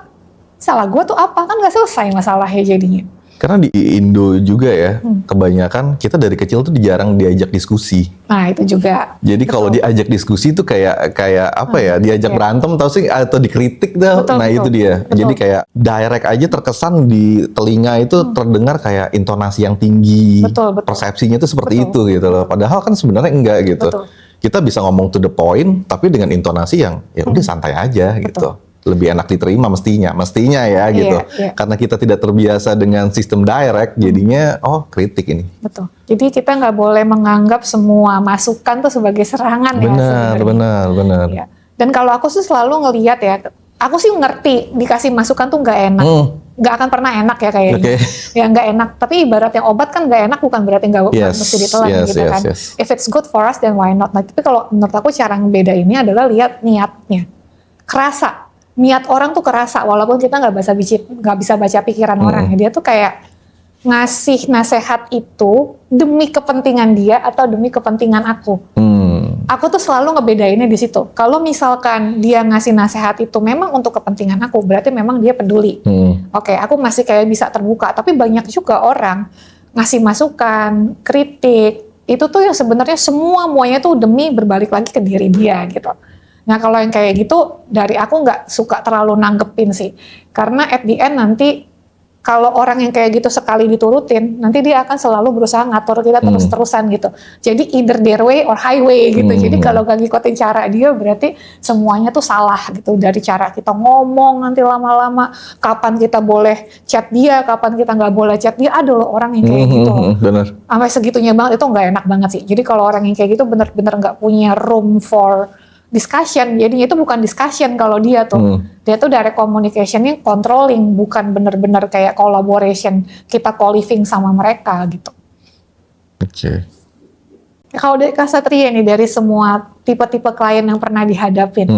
salah gue tuh apa, kan nggak selesai masalahnya jadinya. Karena di Indo juga ya, kebanyakan kita dari kecil tuh jarang diajak diskusi. Nah itu juga. Jadi kalau diajak diskusi tuh kayak apa ya, diajak berantem atau dikritik dah. Betul. Itu dia. Betul. Jadi kayak direct aja terkesan di telinga itu terdengar kayak intonasi yang tinggi. Betul. Persepsinya tuh seperti itu gitu loh. Padahal kan sebenarnya enggak gitu. Betul. Kita bisa ngomong to the point, tapi dengan intonasi yang ya udah santai aja gitu. Lebih enak diterima mestinya ya gitu. Karena kita tidak terbiasa dengan sistem direct, jadinya kritik ini. Betul. Jadi kita nggak boleh menganggap semua masukan tuh sebagai serangan. Benar. Ya. Dan kalau aku sih selalu ngelihat ya, aku sih ngerti dikasih masukan tuh nggak enak, nggak akan pernah enak ya kayaknya. Ya nggak enak. Tapi ibaratnya obat kan nggak enak, bukan berarti nggak mesti ditelan gitu kan. If it's good for us, then why not? Nah, tapi kalau menurut aku cara ngebeda ini adalah lihat niatnya, kerasa. Niat orang tuh kerasa, walaupun kita nggak bisa baca pikiran orang. Dia tuh kayak ngasih nasehat itu demi kepentingan dia atau demi kepentingan aku. Aku tuh selalu ngebedainnya di situ. Kalau misalkan dia ngasih nasehat itu memang untuk kepentingan aku, berarti memang dia peduli. Oke, aku masih kayak bisa terbuka. Tapi banyak juga orang ngasih masukan, kritik, itu tuh yang sebenarnya semuanya tuh demi berbalik lagi ke diri dia gitu. Nah kalau yang kayak gitu, dari aku nggak suka terlalu nanggepin sih. Karena at the end nanti, kalau orang yang kayak gitu sekali diturutin, nanti dia akan selalu berusaha ngatur kita terus-terusan gitu. Jadi either their way or highway gitu. Jadi kalau gak ngikutin cara dia, berarti semuanya tuh salah gitu. Dari cara kita ngomong nanti lama-lama, kapan kita boleh chat dia, kapan kita nggak boleh chat dia. Ada loh orang yang kayak gitu. Benar. Sampai segitunya banget, itu nggak enak banget sih. Jadi kalau orang yang kayak gitu bener-bener nggak punya room for discussion, jadinya itu bukan discussion kalau dia tuh. Dia tuh direct communication-nya controlling, bukan bener-bener kayak collaboration, kita co-living sama mereka gitu. Oke. Kalau dari Kak Satria nih, dari semua tipe-tipe klien yang pernah dihadapin,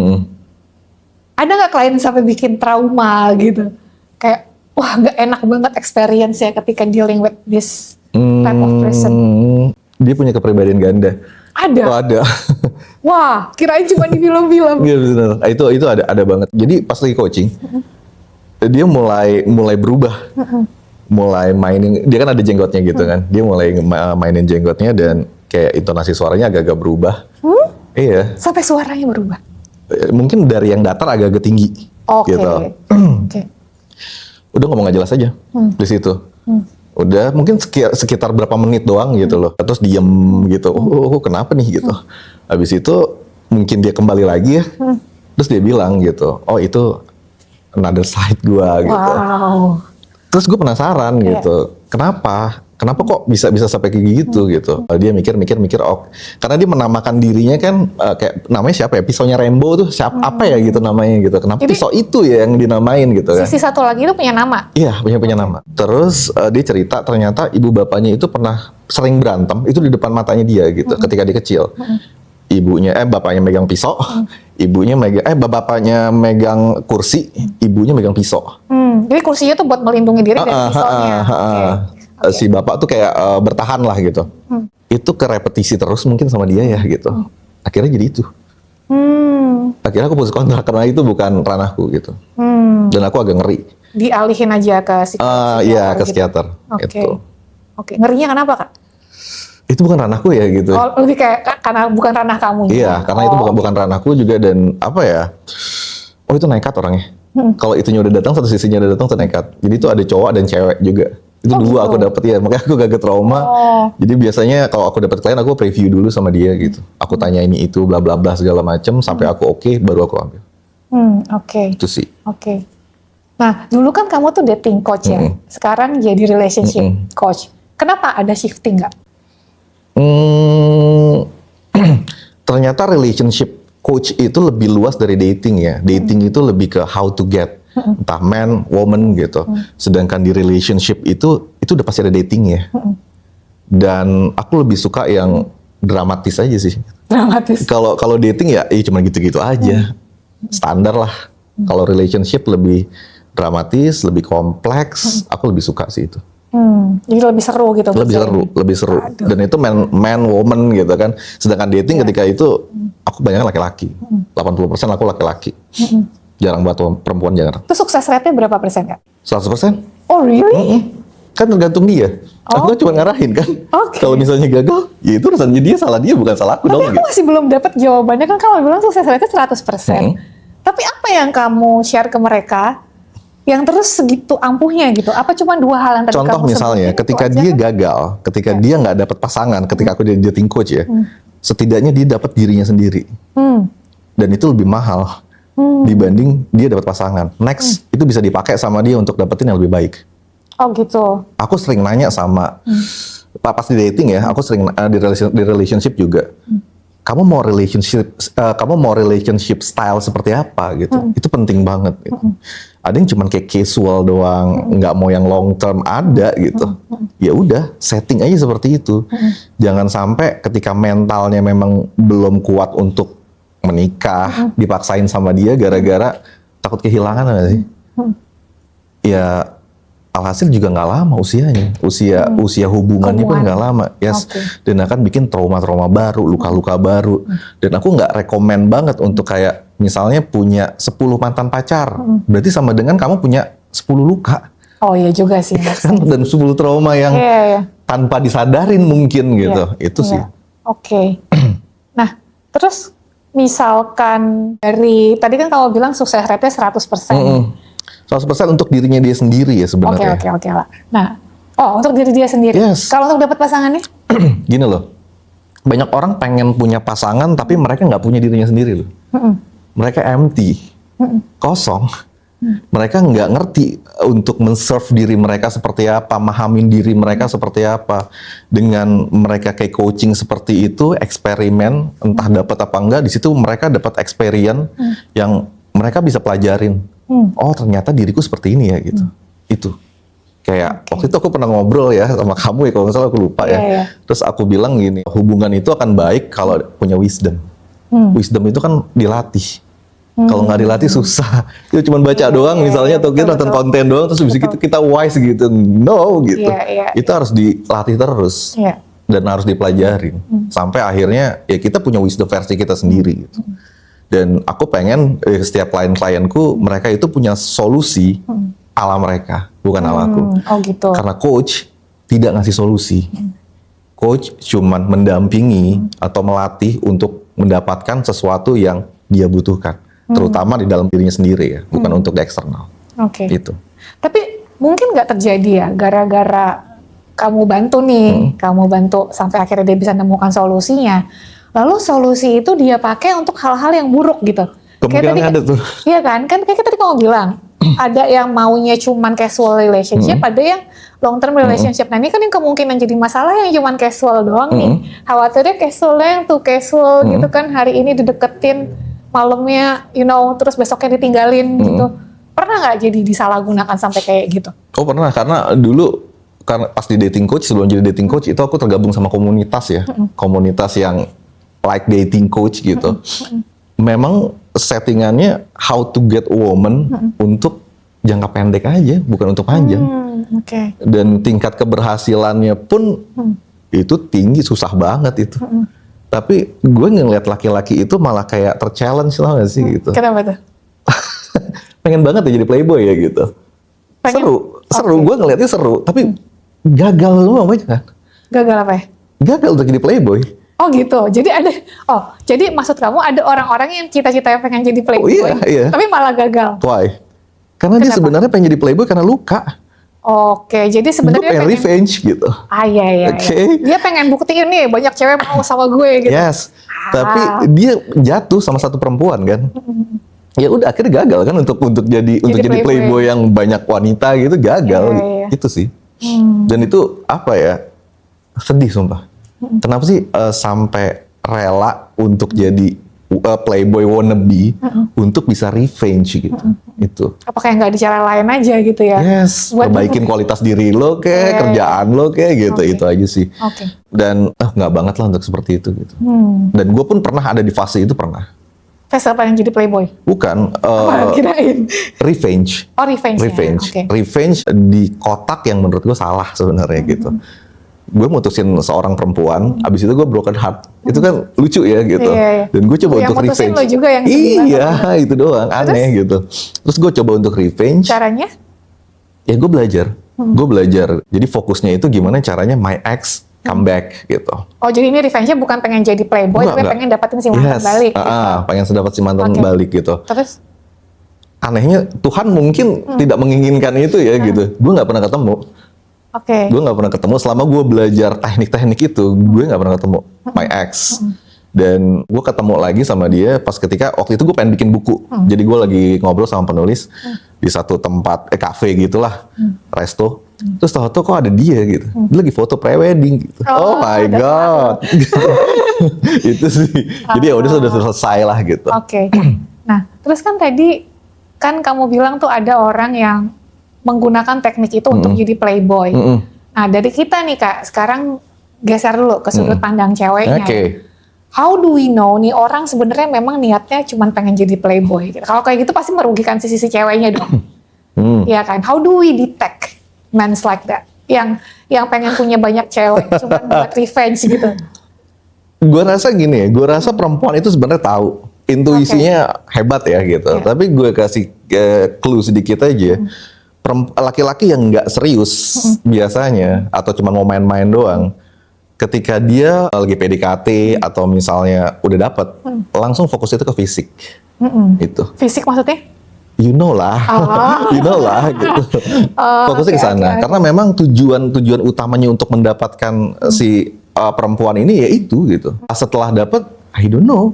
ada nggak klien sampai bikin trauma gitu? Kayak, wah nggak enak banget experience ya ketika dealing with this type of person. Dia punya kepribadian ganda. Ada? Oh, ada. Wah, kirain cuma di film-film. Iya benar. Itu ada banget. Jadi pas lagi coaching, dia mulai berubah. Mulai mainin, dia kan ada jenggotnya gitu kan. Dia mulai mainin jenggotnya dan kayak intonasi suaranya agak-agak berubah. Iya. Sampai suaranya berubah? Mungkin dari yang datar agak-agak tinggi. Oke. Gitu. Udah ngomong aja jelas aja di situ. Udah mungkin sekitar berapa menit doang gitu loh. Terus diem gitu. Oh kenapa nih gitu. Habis itu mungkin dia kembali lagi ya. Terus dia bilang gitu. Oh itu another side gua gitu. Wow. Terus gue penasaran gitu. Kenapa kok bisa sampai kayak gitu gitu. Dia mikir oh karena dia menamakan dirinya kan kayak namanya siapa ya, pisaunya Rambo tuh apa ya gitu namanya gitu. Kenapa jadi, pisau itu ya yang dinamain gitu kan. Sisi satu lagi itu punya nama? Iya punya nama. Terus dia cerita ternyata ibu bapaknya itu pernah sering berantem itu di depan matanya dia gitu ketika dia kecil. Bapaknya megang pisau, bapaknya megang kursi, ibunya megang pisau. Jadi kursinya tuh buat melindungi diri dari pisaunya. Si bapak tuh kayak bertahan lah gitu. Itu kerepetisi terus mungkin sama dia ya gitu. Akhirnya jadi itu. Akhirnya aku putus kontrak karena itu bukan ranahku gitu. Dan aku agak ngeri. Dialihin aja ke psikiater. Iya ke psikiater. Oke. Ngerinya kenapa Kak? Itu bukan ranahku ya gitu. Oh lebih kayak karena bukan ranah kamu. Iya karena itu bukan ranahku juga dan apa ya. Oh itu nekat orangnya. Kalau itunya udah datang satu sisinya udah datang tuh nekat. Jadi itu ada cowok dan cewek juga. Itu dua gitu. Aku dapet ya, makanya aku gak trauma. Jadi biasanya kalau aku dapet klien, aku preview dulu sama dia gitu. Aku tanya ini itu, bla bla bla segala macem sampai aku oke, baru aku ambil. Itu sih. Nah, dulu kan kamu tuh dating coach ya. Sekarang jadi relationship coach. Kenapa ada shifting nggak? Ternyata relationship coach itu lebih luas dari dating ya. Dating itu lebih ke how to get. Entah man, woman gitu. Sedangkan di relationship itu udah pasti ada dating ya. Dan aku lebih suka yang dramatis aja sih. Dramatis. Kalau dating ya cuma gitu-gitu aja. Standar lah. Kalau relationship lebih dramatis, lebih kompleks. Aku lebih suka sih itu. Jadi lebih seru gitu. Lebih seru. Aduh. Dan itu man, woman gitu kan. Sedangkan dating ketika itu aku banyak laki-laki. 80% aku laki-laki. Jarang buat perempuan, jarang. Itu sukses rate-nya berapa persen Kak? 100%. Oh really? Kan tergantung dia. Aku cuma ngarahin kan. Kalau misalnya gagal, ya itu urusannya dia, salah dia bukan salah aku dong. Tapi aku masih belum dapat jawabannya kan kamu bilang sukses rate-nya 100%. Tapi apa yang kamu share ke mereka yang terus segitu ampuhnya gitu? Apa cuma dua hal yang tadi kamu contoh misalnya, ketika dia gagal, ketika dia nggak dapat pasangan, ketika aku jadi dating coach ya, setidaknya dia dapat dirinya sendiri. Dan itu lebih mahal dibanding dia dapat pasangan. Next, itu bisa dipakai sama dia untuk dapetin yang lebih baik. Oh gitu. Aku sering nanya sama, pas di dating ya, aku sering di relationship juga. Kamu mau relationship style seperti apa gitu? Itu penting banget. Gitu. Ada yang cuman kayak casual doang, nggak mau yang long term, ada gitu. Ya udah, setting aja seperti itu. Jangan sampai ketika mentalnya memang belum kuat untuk menikah, dipaksain sama dia gara-gara takut kehilangan nggak sih? Ya alhasil juga nggak lama usianya, usia hubungannya pun nggak lama, dan akan bikin trauma-trauma baru, luka-luka baru. Dan aku nggak rekomen banget untuk kayak misalnya punya 10 mantan pacar, berarti sama dengan kamu punya 10 luka. Oh iya juga sih. Kan? Dan 10 trauma yang tanpa disadarin mungkin gitu, itu sih. Oke. Nah terus misalkan dari, tadi kan kamu bilang sukses rate-nya 100%. 100% untuk dirinya dia sendiri ya sebenarnya. Oke lah. Nah, untuk diri dia sendiri. Kalau untuk dapat pasangannya? Gini loh, banyak orang pengen punya pasangan tapi mereka nggak punya dirinya sendiri loh. Mereka empty, kosong. Mereka nggak ngerti untuk men-serve diri mereka seperti apa, mahamin diri mereka seperti apa. Dengan mereka kayak coaching seperti itu, eksperimen, entah dapat apa enggak, di situ mereka dapat experience yang mereka bisa pelajarin. Oh ternyata diriku seperti ini ya gitu. Itu. Kayak waktu itu aku pernah ngobrol ya sama kamu ya, kalau nggak salah aku lupa ya. Iya. Terus aku bilang gini, hubungan itu akan baik kalau punya wisdom. Wisdom itu kan dilatih. Kalau nggak dilatih susah. Itu cuma baca doang misalnya, atau kita nonton konten doang, terus habis itu kita wise gitu. No gitu. Itu harus dilatih terus. Dan harus dipelajarin. Sampai akhirnya ya kita punya wisdom versi kita sendiri gitu. Dan aku pengen setiap klien-klienku mereka itu punya solusi ala mereka, bukan ala aku. Oh gitu. Karena coach tidak ngasih solusi. Coach cuman mendampingi atau melatih untuk mendapatkan sesuatu yang dia butuhkan, terutama di dalam dirinya sendiri ya, bukan untuk di eksternal. Oke. Gitu. Tapi mungkin nggak terjadi ya, gara-gara kamu bantu nih, kamu bantu sampai akhirnya dia bisa nemukan solusinya. Lalu solusi itu dia pakai untuk hal-hal yang buruk gitu. Kemungkinan ada tuh. Iya kan kayak tadi kamu bilang, ada yang maunya cuman casual relationship, ada yang long term relationship. Nah ini kan yang kemungkinan jadi masalah yang cuman casual doang nih. Khawatirnya casualnya yang tuh casual gitu kan, hari ini dideketin, malamnya terus besoknya ditinggalin gitu. Pernah nggak jadi disalahgunakan sampai kayak gitu? Oh pernah, karena dulu pas di dating coach, sebelum jadi dating coach itu aku tergabung sama komunitas ya, komunitas yang like dating coach gitu. Memang settingannya how to get a woman untuk jangka pendek aja, bukan untuk panjang. Dan tingkat keberhasilannya pun itu tinggi, susah banget itu. Tapi gue ngeliat laki-laki itu malah kayak terchallenge lah gak sih gitu. Kenapa tuh? Pengen banget ya jadi playboy ya gitu. Seru, gue ngeliatnya seru, tapi gagal semua banyak kan. Gagal apa ya? Gagal untuk jadi playboy. Oh gitu, jadi maksud kamu ada orang-orang yang cita-citanya pengen jadi playboy, iya. tapi malah gagal. Why? Karena dia sebenarnya pengen jadi playboy karena luka. Oke, jadi sebenarnya pengen revenge gitu. Iya. Dia pengen buktiin nih banyak cewek mau sama gue gitu. Yes, tapi dia jatuh sama satu perempuan kan. Ya udah akhirnya gagal kan untuk jadi playboy yang banyak wanita gitu, gagal. Itu sih. Dan itu apa ya? Sedih sumpah. Kenapa sih sampai rela untuk jadi playboy wannabe untuk bisa revenge gitu? Itu. Apakah nggak ada cara lain aja gitu ya? Yes, perbaikin kualitas diri lo kerjaan lo gitu, itu aja sih. Dan nggak banget lah untuk seperti itu gitu. Dan gue pun pernah ada di fase itu, pernah. Fase apa yang jadi playboy? Bukan. Kirain. Revenge. Oh revenge. Revenge di kotak yang menurut gue salah sebenarnya gitu. Gue mutusin seorang perempuan, abis itu gue broken heart. Itu kan lucu ya gitu. Dan gue coba untuk revenge. Lo juga yang itu doang, aneh gitu. Terus gue coba untuk revenge. Caranya? Ya gue belajar. Gue belajar. Jadi fokusnya itu gimana caranya my ex come back gitu. Oh jadi ini revenge-nya bukan pengen jadi playboy, tapi pengen dapetin si mantan balik. Pengen dapat si mantan balik gitu. Terus? Anehnya Tuhan mungkin tidak menginginkan itu ya gitu. Gue nggak pernah ketemu. Gue nggak pernah ketemu selama gue belajar teknik-teknik itu. Gue nggak pernah ketemu my ex. Dan gue ketemu lagi sama dia pas ketika waktu itu gue pengen bikin buku. Jadi gue lagi ngobrol sama penulis di satu tempat cafe gitulah, resto. Terus tahu-tahu kok ada dia gitu. Dia lagi foto pre-wedding gitu. Oh my god. Itu sih. Jadi ya udah sudah selesai lah gitu. Nah, terus kan tadi kan kamu bilang tuh ada orang yang menggunakan teknik itu untuk jadi playboy. Nah, dari kita nih Kak, sekarang geser dulu ke sudut pandang ceweknya. How do we know nih orang sebenarnya memang niatnya cuma pengen jadi playboy? Kalau kayak gitu pasti merugikan sisi ceweknya dong. Iya kan? How do we detect men like that? Yang pengen punya banyak cewek cuma buat revenge gitu. Gue rasa gini ya, gue rasa perempuan itu sebenarnya tahu. Intuisinya hebat ya gitu. Tapi gue kasih clue sedikit aja. Laki-laki yang nggak serius biasanya atau cuma mau main-main doang, ketika dia lagi PDKT atau misalnya udah dapet, langsung fokus itu ke fisik. Itu. Fisik maksudnya? You know lah gitu. Fokusnya ke sana. Karena memang tujuan utamanya untuk mendapatkan si perempuan ini ya itu gitu. Setelah dapet, I don't know.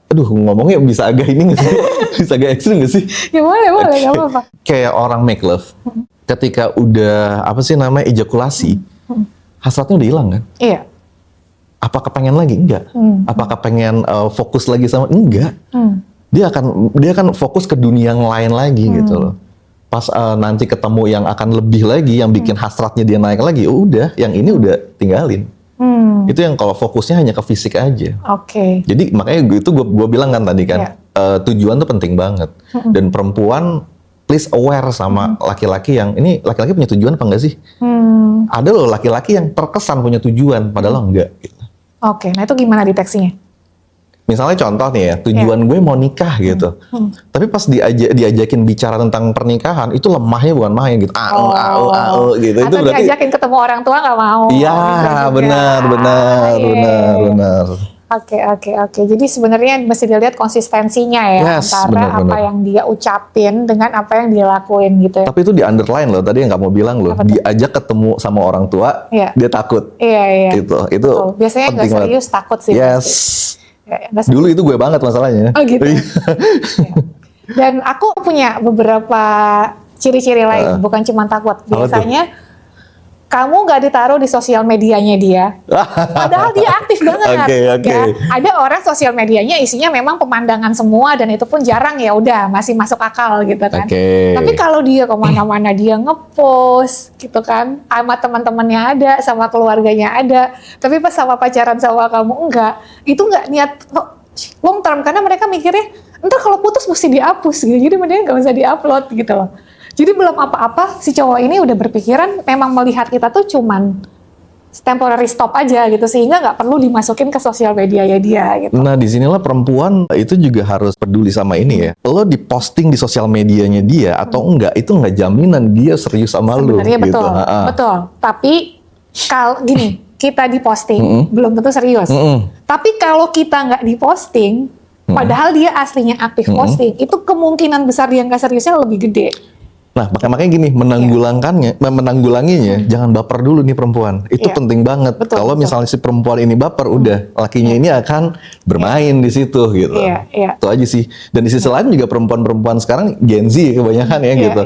Aduh, ngomongnya bisa agak ini nggak sih? Bisa agak ekstrim nggak sih? Ya boleh, nggak apa-apa. Kayak orang make love, ketika udah ejakulasi, hasratnya udah hilang kan? Iya. Apakah pengen lagi? Enggak. Apakah pengen fokus lagi sama? Enggak. Dia akan fokus ke dunia yang lain lagi gitu loh. pas nanti ketemu yang akan lebih lagi, yang bikin hasratnya dia naik lagi, udah, yang ini udah tinggalin. Itu yang kalau fokusnya hanya ke fisik aja. Jadi makanya itu gue bilang kan tadi kan, tujuan tuh penting banget. Dan perempuan please aware sama laki-laki yang ini laki-laki punya tujuan apa enggak sih? Ada loh laki-laki yang terkesan punya tujuan, padahal enggak. Gitu. Nah itu gimana deteksinya? Misalnya contoh nih ya, tujuan gue mau nikah gitu. Tapi pas diajakin bicara tentang pernikahan, itu lemahnya bukan main gitu. Gitu. Atau itu berarti diajakin ketemu orang tua nggak mau. Iya, benar. Oke. Jadi sebenarnya mesti dilihat konsistensinya ya, antara apa yang dia ucapin dengan apa yang dia lakuin gitu. Tapi itu di underline loh, tadi yang kamu bilang loh, diajak ketemu sama orang tua, dia takut. Iya. Itu biasanya nggak serius, takut sih. Yes. Dulu itu gue banget masalahnya. Oh gitu. Dan aku punya beberapa ciri-ciri lain, bukan cuma takut. Biasanya kamu nggak ditaruh di sosial medianya dia, padahal dia aktif banget. Ya, ada orang sosial medianya isinya memang pemandangan semua dan itu pun jarang, ya udah masih masuk akal gitu kan. Tapi kalau dia kemana-mana dia ngepost gitu kan, sama teman-temannya ada, sama keluarganya ada, tapi pas sama pacaran sama kamu enggak, itu nggak niat long term karena mereka mikirnya ntar kalau putus mesti dihapus gitu, jadi mendingan nggak usah diupload gitu loh. Jadi belum apa-apa si cowok ini udah berpikiran memang melihat kita tuh cuman temporary stop aja gitu, sehingga nggak perlu dimasukin ke sosial media ya dia gitu. Nah disinilah perempuan itu juga harus peduli sama ini ya. Lo diposting di sosial medianya dia atau enggak, itu nggak jaminan dia serius sama lo. Sebenarnya betul. Tapi kalau gini, kita diposting belum tentu serius. Tapi kalau kita nggak diposting, padahal dia aslinya aktif posting, itu kemungkinan besar dia nggak seriusnya lebih gede. Nah, makanya gini, menanggulanginya, jangan baper dulu nih perempuan. Itu penting banget. Kalau misalnya si perempuan ini baper, udah lakinya ini akan bermain di situ gitu. Itu aja sih. Dan di sisi lain juga perempuan-perempuan sekarang Gen Z kebanyakan ya gitu.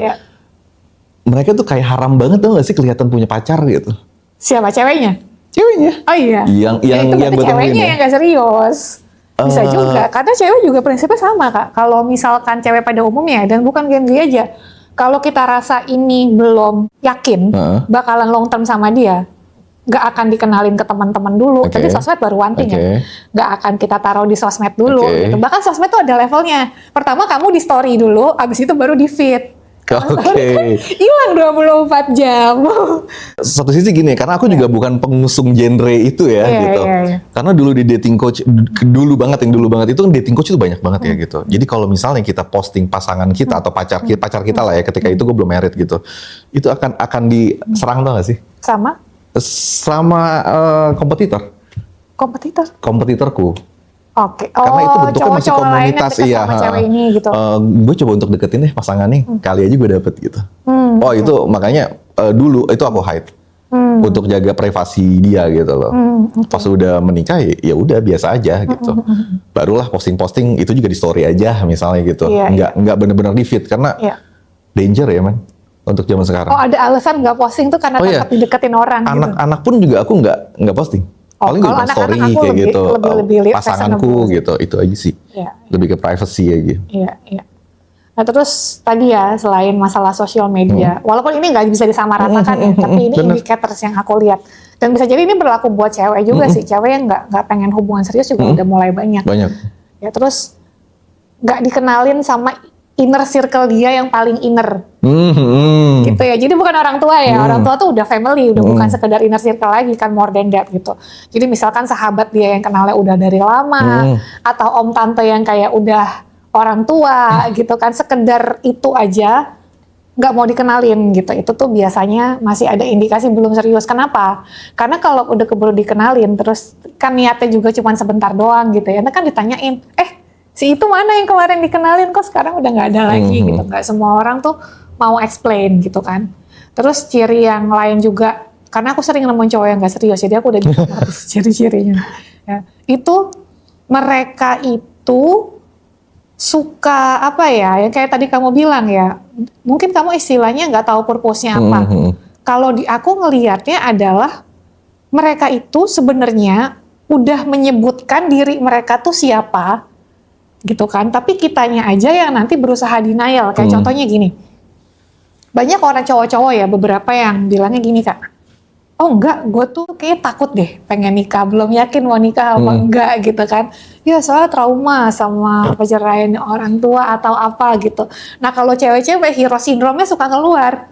Mereka tuh kayak haram banget tuh nggak sih kelihatan punya pacar gitu. Siapa ceweknya? Ceweknya. Oh iya. Yang ceweknya yang nggak serius. Bisa juga, karena cewek juga prinsipnya sama Kak. Kalau misalkan cewek pada umumnya, dan bukan Gen Z aja, kalau kita rasa ini belum yakin bakalan long term sama dia, nggak akan dikenalin ke teman-teman dulu. Tapi sosmed baru one thing ya, nggak akan kita taruh di sosmed dulu. Gitu. Bahkan sosmed tuh ada levelnya. Pertama kamu di story dulu, abis itu baru di feed. Hilang 24 jam. Satu sisi gini, karena aku juga bukan pengusung genre itu ya gitu. Karena dulu di dating coach, dulu banget itu kan dating coach itu banyak banget ya gitu. Jadi kalau misalnya kita posting pasangan kita atau pacar kita lah ya, ketika itu gue belum married gitu, itu akan diserang tau gak sih? Sama kompetitorku. Karena itu bentuknya masih komunitas, ini, gitu. Gue coba untuk deketin deh pasangan nih, kali aja gue dapet gitu. Itu makanya dulu itu aku hide untuk jaga privasi dia gitu loh. Pas udah menikah ya udah biasa aja gitu. Barulah posting-posting itu juga di story aja misalnya gitu. Nggak bener-bener di feed karena danger ya man untuk zaman sekarang. Ada alasan nggak posting tuh karena takut dideketin orang. Anak-anak pun juga aku nggak posting. Paling gue story kayak gitu, pasanganku gitu, itu aja sih. Lebih ke privacy aja. Nah terus tadi ya, selain masalah sosial media, walaupun ini nggak bisa disamaratakan ya, tapi ini indicators yang aku lihat. Dan bisa jadi ini berlaku buat cewek juga sih, cewek yang nggak pengen hubungan serius juga udah mulai banyak. Ya terus nggak dikenalin sama inner circle dia yang paling inner. Gitu ya. Jadi bukan orang tua ya. Orang tua tuh udah family, udah bukan sekedar inner circle lagi kan, more than that gitu. Jadi misalkan sahabat dia yang kenalnya udah dari lama, atau om tante yang kayak udah orang tua gitu kan, sekedar itu aja nggak mau dikenalin gitu. Itu tuh biasanya masih ada indikasi belum serius. Kenapa? Karena kalau udah keburu dikenalin, terus kan niatnya juga cuma sebentar doang gitu ya. Nah kan ditanyain, si itu mana yang kemarin dikenalin kok sekarang udah nggak ada lagi gitu. Nggak semua orang tuh mau explain gitu kan. Terus ciri yang lain juga, karena aku sering nemuin cowok yang nggak serius, jadi aku udah bisa ciri-cirinya. Ya, itu mereka itu suka apa ya, yang kayak tadi kamu bilang ya, mungkin kamu istilahnya nggak tahu purpose-nya apa. Kalau di aku ngelihatnya adalah mereka itu sebenarnya udah menyebutkan diri mereka tuh siapa, gitu kan, tapi kitanya aja yang nanti berusaha denial. Kayak contohnya gini, banyak orang cowok-cowok ya, beberapa yang bilangnya gini Kak, oh enggak, gue tuh kayak takut deh pengen nikah, belum yakin mau nikah apa enggak gitu kan. Ya soalnya trauma sama perceraian orang tua atau apa gitu. Nah kalau cewek-cewek hero syndrome-nya suka keluar.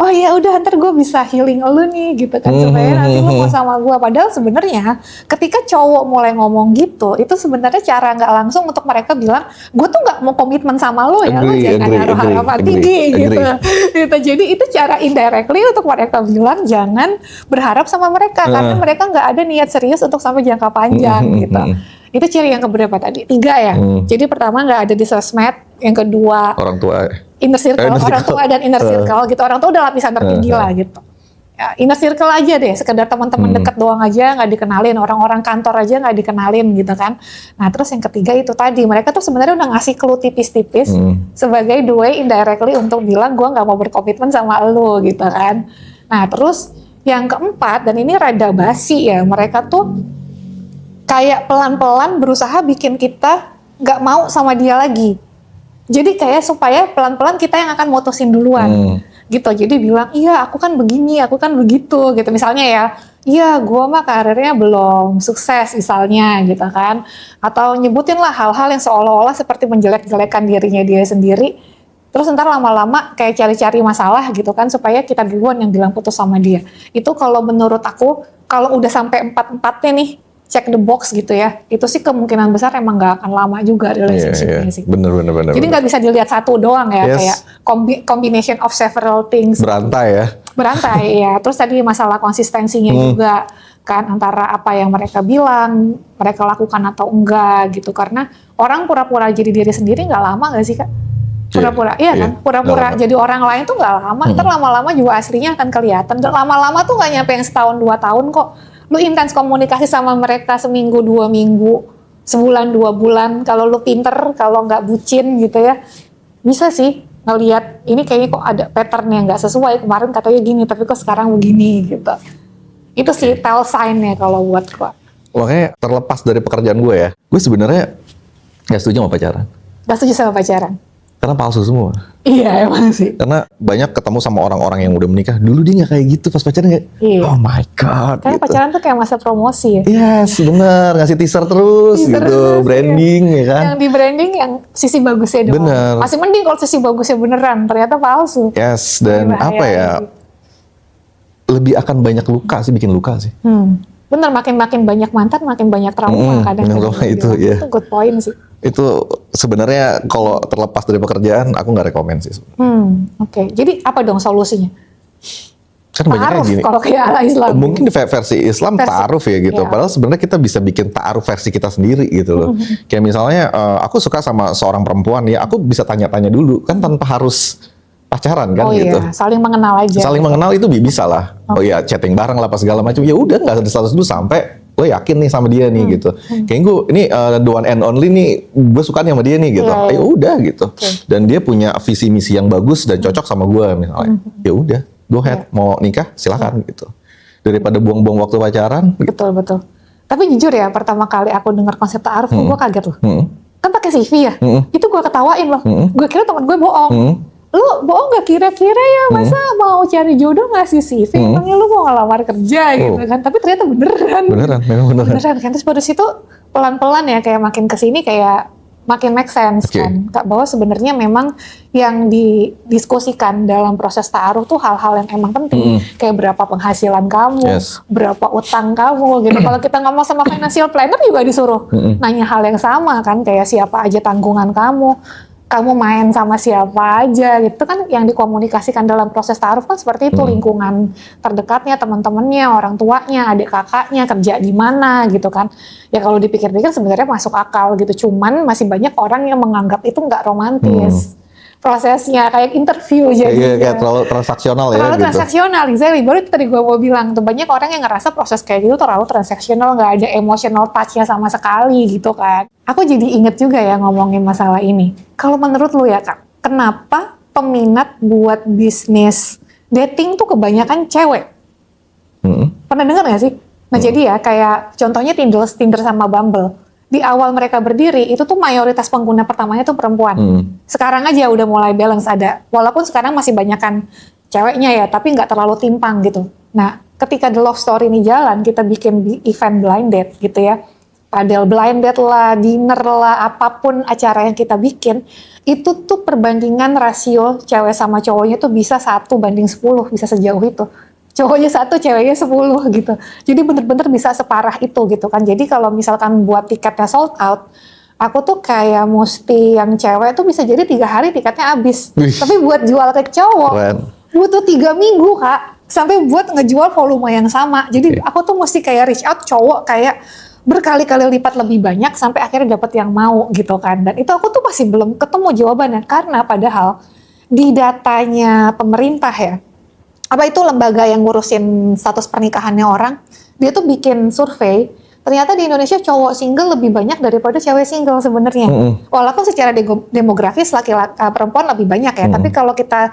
Oh ya udah ntar gue bisa healing lu nih gitu kan, supaya nanti lu mau sama gue. Padahal sebenarnya ketika cowok mulai ngomong gitu, itu sebenarnya cara nggak langsung untuk mereka bilang, gue tuh nggak mau komitmen sama lu ya, lu jangan naruh harapan tinggi gitu. Jadi itu cara indirectly untuk mereka bilang jangan berharap sama mereka, karena mereka nggak ada niat serius untuk sampai jangka panjang gitu. Itu ciri yang keberapa tadi? 3 ya. Jadi pertama nggak ada di sosmed, yang kedua orang tua, inner circle, orang tua dan inner circle gitu. Orang tua udah lapisan tertinggi lah gitu. Ya, inner circle aja deh, sekedar teman-teman dekat doang aja, nggak dikenalin. Orang-orang kantor aja nggak dikenalin gitu kan. Nah terus yang ketiga itu tadi, mereka tuh sebenarnya udah ngasih clue tipis-tipis sebagai the way indirectly untuk bilang gue nggak mau berkomitmen sama lo gitu kan. Nah terus yang keempat, dan ini rada basi ya, mereka tuh kayak pelan-pelan berusaha bikin kita nggak mau sama dia lagi. Jadi kayak supaya pelan-pelan kita yang akan mutusin duluan, gitu. Jadi bilang, iya aku kan begini, aku kan begitu, gitu. Misalnya ya, iya gue mah karirnya belum sukses misalnya, gitu kan. Atau nyebutin lah hal-hal yang seolah-olah seperti menjelek-jelekan dirinya dia sendiri. Terus ntar lama-lama kayak cari-cari masalah gitu kan, supaya kita duluan yang bilang putus sama dia. Itu kalau menurut aku, kalau udah sampai 4-4-nya nih, check the box gitu ya, itu sih kemungkinan besar emang nggak akan lama juga relationship-nya sih. Bener. Jadi nggak bisa dilihat satu doang ya, kayak combination of several things. Berantai ya. Berantai ya. Terus tadi masalah konsistensinya juga kan, antara apa yang mereka bilang, mereka lakukan atau enggak gitu. Karena orang pura-pura jadi diri sendiri nggak lama nggak sih Kak? Pura-pura, iya kan? Pura-pura jadi orang lain tuh nggak lama, ntar lama-lama juga aslinya akan kelihatan. Dan lama-lama tuh nggak nyampe yang setahun 2 tahun kok. Lu intens komunikasi sama mereka seminggu 2 minggu, sebulan 2 bulan, kalau lu pinter, kalau nggak bucin gitu ya, bisa sih ngelihat ini kayaknya kok ada pattern yang nggak sesuai, kemarin katanya gini tapi kok sekarang begini gitu. Itu sih tell sign-nya kalau buat gua. Makanya terlepas dari pekerjaan gue ya, gue sebenarnya nggak setuju sama pacaran. Nggak setuju sama pacaran? Karena palsu semua. Iya emang sih. Karena banyak ketemu sama orang-orang yang udah menikah, dulu dia nggak kayak gitu, pas pacaran kayak, oh my god. Karena gitu. Pacaran tuh kayak masa promosi ya. Yes, bener, ngasih teaser terus gitu, terus, branding ya kan. Yang di branding yang sisi bagusnya doang. Bener. Masih mending kalau sisi bagusnya beneran, ternyata palsu. Yes, dan apa ya, lebih akan banyak luka sih, bikin luka sih. Bener, makin banyak mantan, makin banyak trauma kadang-kadang. Itu ya. Itu good point sih. Itu sebenarnya kalau terlepas dari pekerjaan, aku nggak rekomen sih. Oke. Jadi apa dong solusinya? Kan banyaknya gini. Kalau kayak ala Islam. Mungkin versi Islam ta'aruf ya gitu. Padahal sebenarnya kita bisa bikin ta'aruf versi kita sendiri gitu loh. Kayak misalnya aku suka sama seorang perempuan ya, aku bisa tanya-tanya dulu kan tanpa harus pacaran kan gitu. Iya, saling mengenal aja. Saling mengenal itu bisa lah. Oh ya chatting bareng lah pas segala macam. Ya udah nggak ada status dulu sampai gue yakin nih sama dia nih gitu. Kayaknya gue ini the one and only nih, gue suka nih sama dia nih gitu. Ya udah gitu. Dan dia punya visi misi yang bagus dan cocok sama gue misalnya. Ya udah, go ahead mau nikah silakan gitu. Daripada buang-buang waktu pacaran. Betul. Tapi jujur ya, pertama kali aku dengar konsep ta'aruf gue kaget loh. Kan pakai CV ya. Itu gue ketawain loh. Gue kira teman gue bohong. Lu bohong gak kira-kira ya, masa mau cari jodoh ngasih CV, emangnya lu mau ngelamar kerja gitu kan, tapi ternyata beneran kan. Terus pada situ pelan-pelan ya, kayak makin kesini kayak makin make sense kan, bahwa sebenarnya memang yang didiskusikan dalam proses ta'aruf tuh hal-hal yang emang penting, kayak berapa penghasilan kamu, berapa utang kamu gitu. Kalau kita ngomong sama financial planner juga disuruh nanya hal yang sama kan, kayak siapa aja tanggungan kamu main sama siapa aja gitu kan, yang dikomunikasikan dalam proses ta'aruf kan seperti itu, lingkungan terdekatnya, teman-temannya, orang tuanya, adik kakaknya, kerja di mana gitu kan. Ya kalau dipikir-pikir sebenarnya masuk akal gitu, cuman masih banyak orang yang menganggap itu nggak romantis. Prosesnya kayak interview jadi kayak terlalu transaksional ya. Terlalu transaksional, exactly. Baru itu tadi gue mau bilang tuh, banyak orang yang ngerasa proses kayak gitu terlalu transaksional, nggak ada emotional touch-nya sama sekali gitu kan. Aku jadi inget juga ya ngomongin masalah ini. Kalau menurut lu ya Kak, kenapa peminat buat bisnis dating tuh kebanyakan cewek? Pernah dengar nggak sih? Nah jadi ya kayak contohnya Tinder sama Bumble. di awal mereka berdiri itu tuh mayoritas pengguna pertamanya tuh perempuan. Sekarang aja udah mulai balance ada. Walaupun sekarang masih banyakan ceweknya ya, tapi nggak terlalu timpang gitu. Nah, ketika The Love Story ini jalan, kita bikin event blind date gitu ya. Padahal blind date lah, dinner lah, apapun acara yang kita bikin, itu tuh perbandingan rasio cewek sama cowoknya tuh bisa 1:10, bisa sejauh itu. Cowoknya 1, ceweknya 10 gitu. Jadi bener-bener bisa separah itu gitu kan. Jadi kalau misalkan buat tiketnya sold out, aku tuh kayak mesti yang cewek tuh bisa jadi 3 hari tiketnya habis. Tapi buat jual ke cowok, butuh 3 minggu Kak. Sampai buat ngejual volume yang sama. Jadi aku tuh mesti kayak reach out cowok kayak berkali-kali lipat lebih banyak sampai akhirnya dapat yang mau gitu kan. Dan itu aku tuh masih belum ketemu jawabannya. Karena padahal di datanya pemerintah ya, apa itu lembaga yang ngurusin status pernikahannya orang, dia tuh bikin survei, ternyata di Indonesia cowok single lebih banyak daripada cewek single sebenarnya. Walaupun secara demografis laki-laki perempuan lebih banyak ya, tapi kalau kita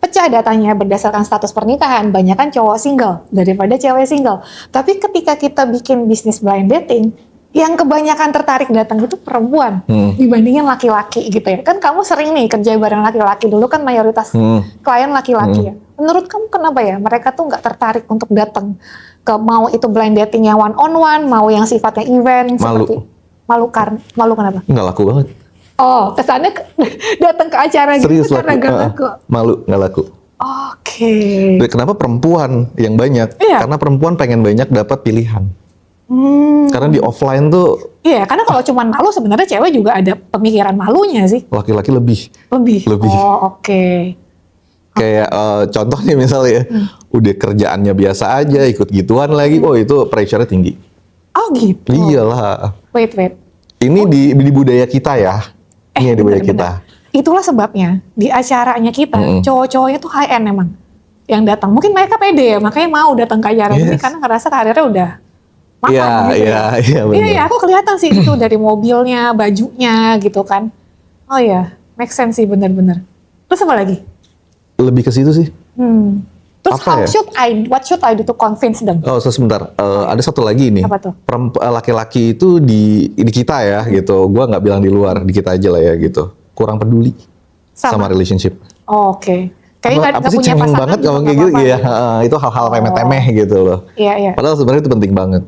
pecah datanya berdasarkan status pernikahan, banyakan cowok single daripada cewek single. Tapi ketika kita bikin bisnis blind dating, yang kebanyakan tertarik datang itu perempuan dibandingin laki-laki gitu ya. Kan kamu sering nih kerja bareng laki-laki, dulu kan mayoritas klien laki-laki ya. Menurut kamu kenapa ya mereka tuh nggak tertarik untuk datang ke mau itu blind dating yang one on one, mau yang sifatnya event? Malu. Malu kenapa? Nggak laku banget. Oh, kesannya datang ke acara serius gitu karena nggak laku. Malu, nggak laku. Oke. Kenapa perempuan yang banyak? Iya. Karena perempuan pengen banyak dapat pilihan. Karena di offline tuh. Iya, karena kalau cuma malu sebenarnya cewek juga ada pemikiran malunya sih. Laki-laki lebih. Lebih. Oh, oke. Kayak contohnya misalnya udah kerjaannya biasa aja, ikut gituan lagi, itu pressure-nya tinggi. Oh gitu. Iyalah. Wait. Ini di budaya kita ya. Ini di budaya kita. Itulah sebabnya di acaranya kita cowok-cowoknya tuh high end emang yang datang. Mungkin mereka pede ya, makanya mau datang ke acara ini karena ngerasa karirnya udah mapan gitu. Iya, aku kelihatan sih itu dari mobilnya, bajunya gitu kan. Oh iya, make sense sih bener-bener. Terus apa lagi? Lebih ke situ sih. Terus what should I do to convince them? Oh, sebentar. Ada satu lagi nih. Apa tuh? Laki-laki itu di kita ya gitu. Gua nggak bilang di luar, di kita aja lah ya gitu. Kurang peduli sama relationship. Oh, oke. Kayaknya nggak punya pasangan banget kalau kayak gitu ya. Itu hal-hal remeh-temeh gitu loh. Iya. Padahal sebenarnya itu penting banget.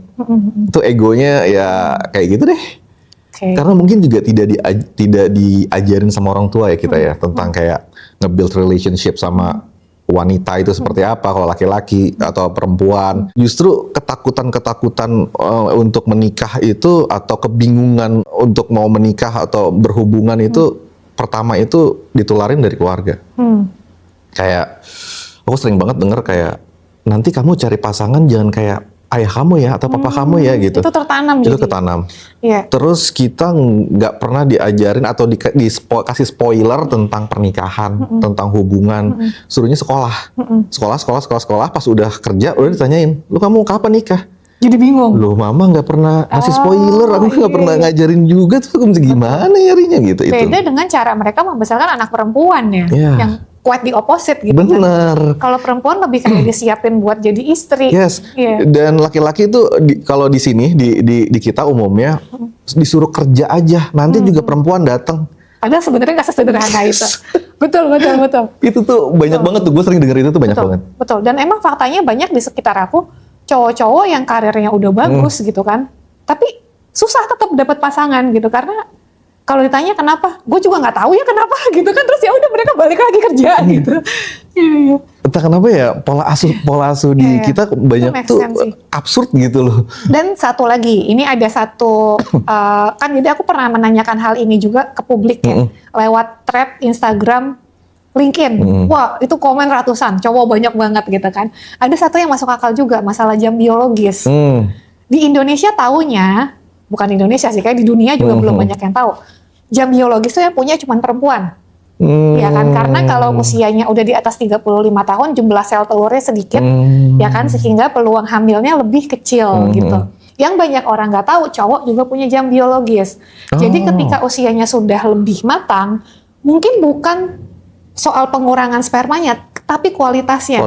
Itu egonya ya kayak gitu deh. Karena mungkin juga tidak diajarin sama orang tua ya kita ya tentang kayak nge-build relationship sama wanita itu seperti apa kalau laki-laki atau perempuan. Justru ketakutan untuk menikah itu atau kebingungan untuk mau menikah atau berhubungan itu pertama itu ditularin dari keluarga. Kayak aku sering banget denger kayak nanti kamu cari pasangan jangan kayak ayah kamu ya atau papa kamu ya gitu. Itu tertanam. Itu ketanam. Iya. Terus kita nggak pernah diajarin atau kasih spoiler tentang pernikahan, tentang hubungan. Suruhnya sekolah. Sekolah. Pas udah kerja udah ditanyain, lu kamu kapan nikah? Jadi bingung. Loh mama nggak pernah ngasih spoiler, aku nggak pernah ngajarin juga tuh gimana nyarinya gitu. Beda dengan cara mereka membesarkan anak perempuan ya, yang quite the opposite gitu. Bener. Kalau perempuan lebih kayak disiapin buat jadi istri. Yes. Dan laki-laki itu kalau di sini di kita umumnya disuruh kerja aja, nanti juga perempuan datang. Padahal sebenarnya nggak sesederhana itu. Betul. Itu tuh banyak banget tuh, gue sering denger itu tuh banyak banget. Betul. Dan emang faktanya banyak di sekitar aku cowok-cowok yang karirnya udah bagus gitu kan, tapi susah tetap dapat pasangan gitu karena kalau ditanya kenapa, gue juga nggak tahu ya kenapa gitu kan, terus ya udah mereka balik lagi kerja gitu. Entah kenapa ya pola asuh di kita banyak tuh absurd gitu loh. Dan satu lagi, ini ada satu kan jadi aku pernah menanyakan hal ini juga ke publik ya lewat thread Instagram, LinkedIn. Wah, itu komen ratusan, cowok banyak banget gitu kan. Ada satu yang masuk akal juga, masalah jam biologis. Di Indonesia taunya, bukan di Indonesia sih, kayak di dunia juga belum banyak yang tahu. Jam biologis itu yang punya cuma perempuan. Ya kan, karena kalau usianya udah di atas 35 tahun, jumlah sel telurnya sedikit, ya kan, sehingga peluang hamilnya lebih kecil gitu. Yang banyak orang nggak tahu, cowok juga punya jam biologis. Jadi ketika usianya sudah lebih matang, mungkin bukan soal pengurangan spermanya, tapi kualitasnya.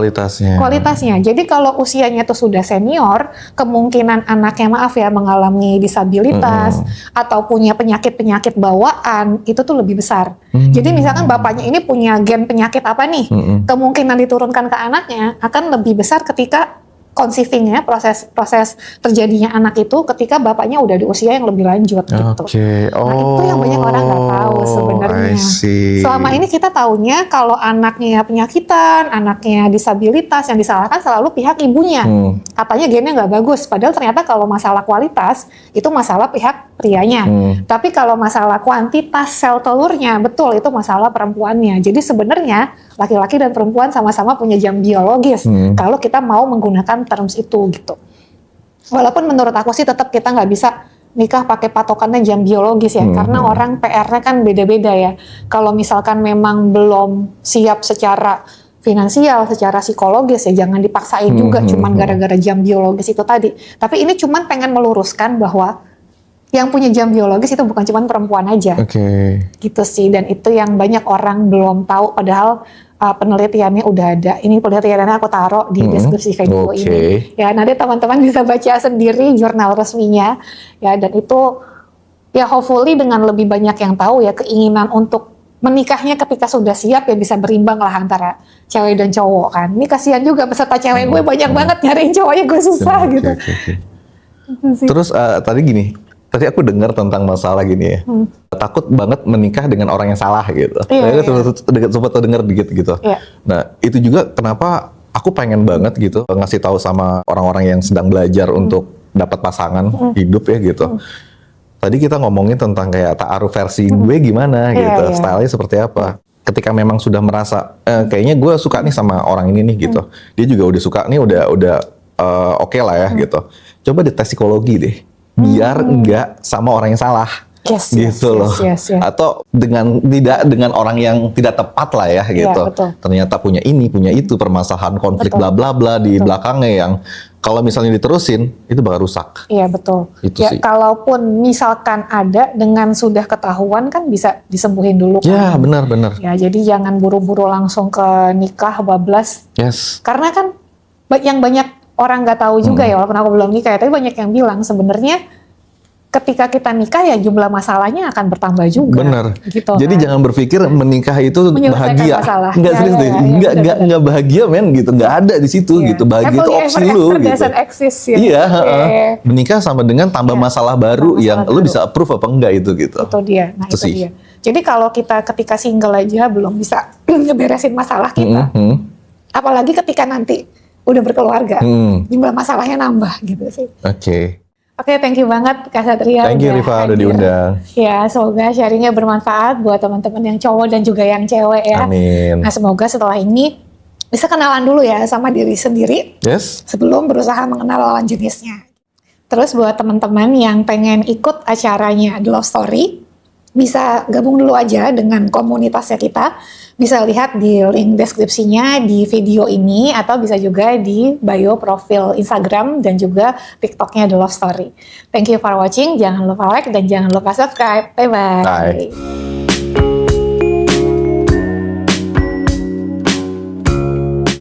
Kualitasnya. Jadi kalau usianya tuh sudah senior, kemungkinan anaknya mengalami disabilitas atau punya penyakit-penyakit bawaan itu tuh lebih besar. Jadi misalkan bapaknya ini punya gen penyakit apa nih, kemungkinan diturunkan ke anaknya akan lebih besar ketika conceiving-nya, proses terjadinya anak itu ketika bapaknya udah di usia yang lebih lanjut gitu. Nah itu yang banyak orang nggak tahu sebenarnya. Selama ini kita taunya kalau anaknya penyakitan, anaknya disabilitas, yang disalahkan selalu pihak ibunya. Katanya gennya nggak bagus, padahal ternyata kalau masalah kualitas itu masalah pihak prianya. Tapi kalau masalah kuantitas sel telurnya, betul itu masalah perempuannya. Jadi sebenarnya laki-laki dan perempuan sama-sama punya jam biologis. Kalau kita mau menggunakan terms itu gitu. Walaupun menurut aku sih tetap kita nggak bisa nikah pakai patokannya jam biologis ya, karena orang PR-nya kan beda-beda ya. Kalau misalkan memang belum siap secara finansial, secara psikologis ya jangan dipaksain juga cuman gara-gara jam biologis itu tadi. Tapi ini cuman pengen meluruskan bahwa yang punya jam biologis itu bukan cuma perempuan aja. Gitu sih, dan itu yang banyak orang belum tahu padahal penelitiannya udah ada. Ini penelitiannya aku taruh di deskripsi video ini. Ya, nanti teman-teman bisa baca sendiri jurnal resminya. Ya, dan itu ya hopefully dengan lebih banyak yang tahu ya keinginan untuk menikahnya ketika sudah siap ya bisa berimbang lah antara cewek dan cowok kan. Ini kasihan juga peserta cewek gue banyak banget nyariin cowoknya gue susah gitu. Terus tadi gini, tadi aku dengar tentang masalah gini ya, takut banget menikah dengan orang yang salah gitu. Saya sempat dengar dikit gitu. Nah itu juga kenapa aku pengen banget gitu ngasih tahu sama orang-orang yang sedang belajar untuk dapat pasangan hidup ya gitu. Tadi kita ngomongin tentang kayak ta'aruf versi gue gimana gitu, stylenya seperti apa. Ketika memang sudah merasa kayaknya gue suka nih sama orang ini nih gitu, dia juga udah suka nih udah oke lah ya gitu. Coba dites psikologi deh. Biar enggak sama orang yang salah, loh. Atau tidak dengan orang yang tidak tepat lah ya gitu. Ternyata punya ini, punya itu, permasalahan konflik bla bla bla di belakangnya yang kalau misalnya diterusin itu bakal rusak. Iya betul. Itu ya, sih. Kalaupun misalkan ada dengan sudah ketahuan kan bisa disembuhin dulu. Ya benar-benar. Ya jadi jangan buru-buru langsung ke nikah bablas. Karena kan yang banyak orang nggak tahu juga ya, walaupun aku belum nikah ya, tapi banyak yang bilang sebenarnya ketika kita nikah ya jumlah masalahnya akan bertambah juga. Benar. Gitu, jadi kan? jangan berpikir menikah itu bahagia. Enggak serius deh. Enggak bahagia men gitu. Enggak ada di situ gitu. Bahagia itu opsi lu gitu. Exist, ya. Iya, menikah sama dengan tambah masalah baru yang lu bisa approve apa enggak itu gitu. Itu dia. Nah, itu dia. Jadi kalau kita ketika single aja belum bisa ngeberesin masalah kita. Apalagi ketika nanti udah berkeluarga, jumlah masalahnya nambah gitu sih. Oke, thank you banget Kak Satria. Thank you Rifa udah diundang. Ya, semoga sharingnya bermanfaat buat teman-teman yang cowok dan juga yang cewek ya. Amin. Nah, semoga setelah ini bisa kenalan dulu ya sama diri sendiri. Sebelum berusaha mengenal lawan jenisnya. Terus buat teman-teman yang pengen ikut acaranya The Love Story, bisa gabung dulu aja dengan komunitasnya kita. Bisa lihat di link deskripsinya di video ini atau bisa juga di bio profil Instagram dan juga TikToknya The Love Story. Thank you for watching. Jangan lupa like dan jangan lupa subscribe. Bye-bye. Bye.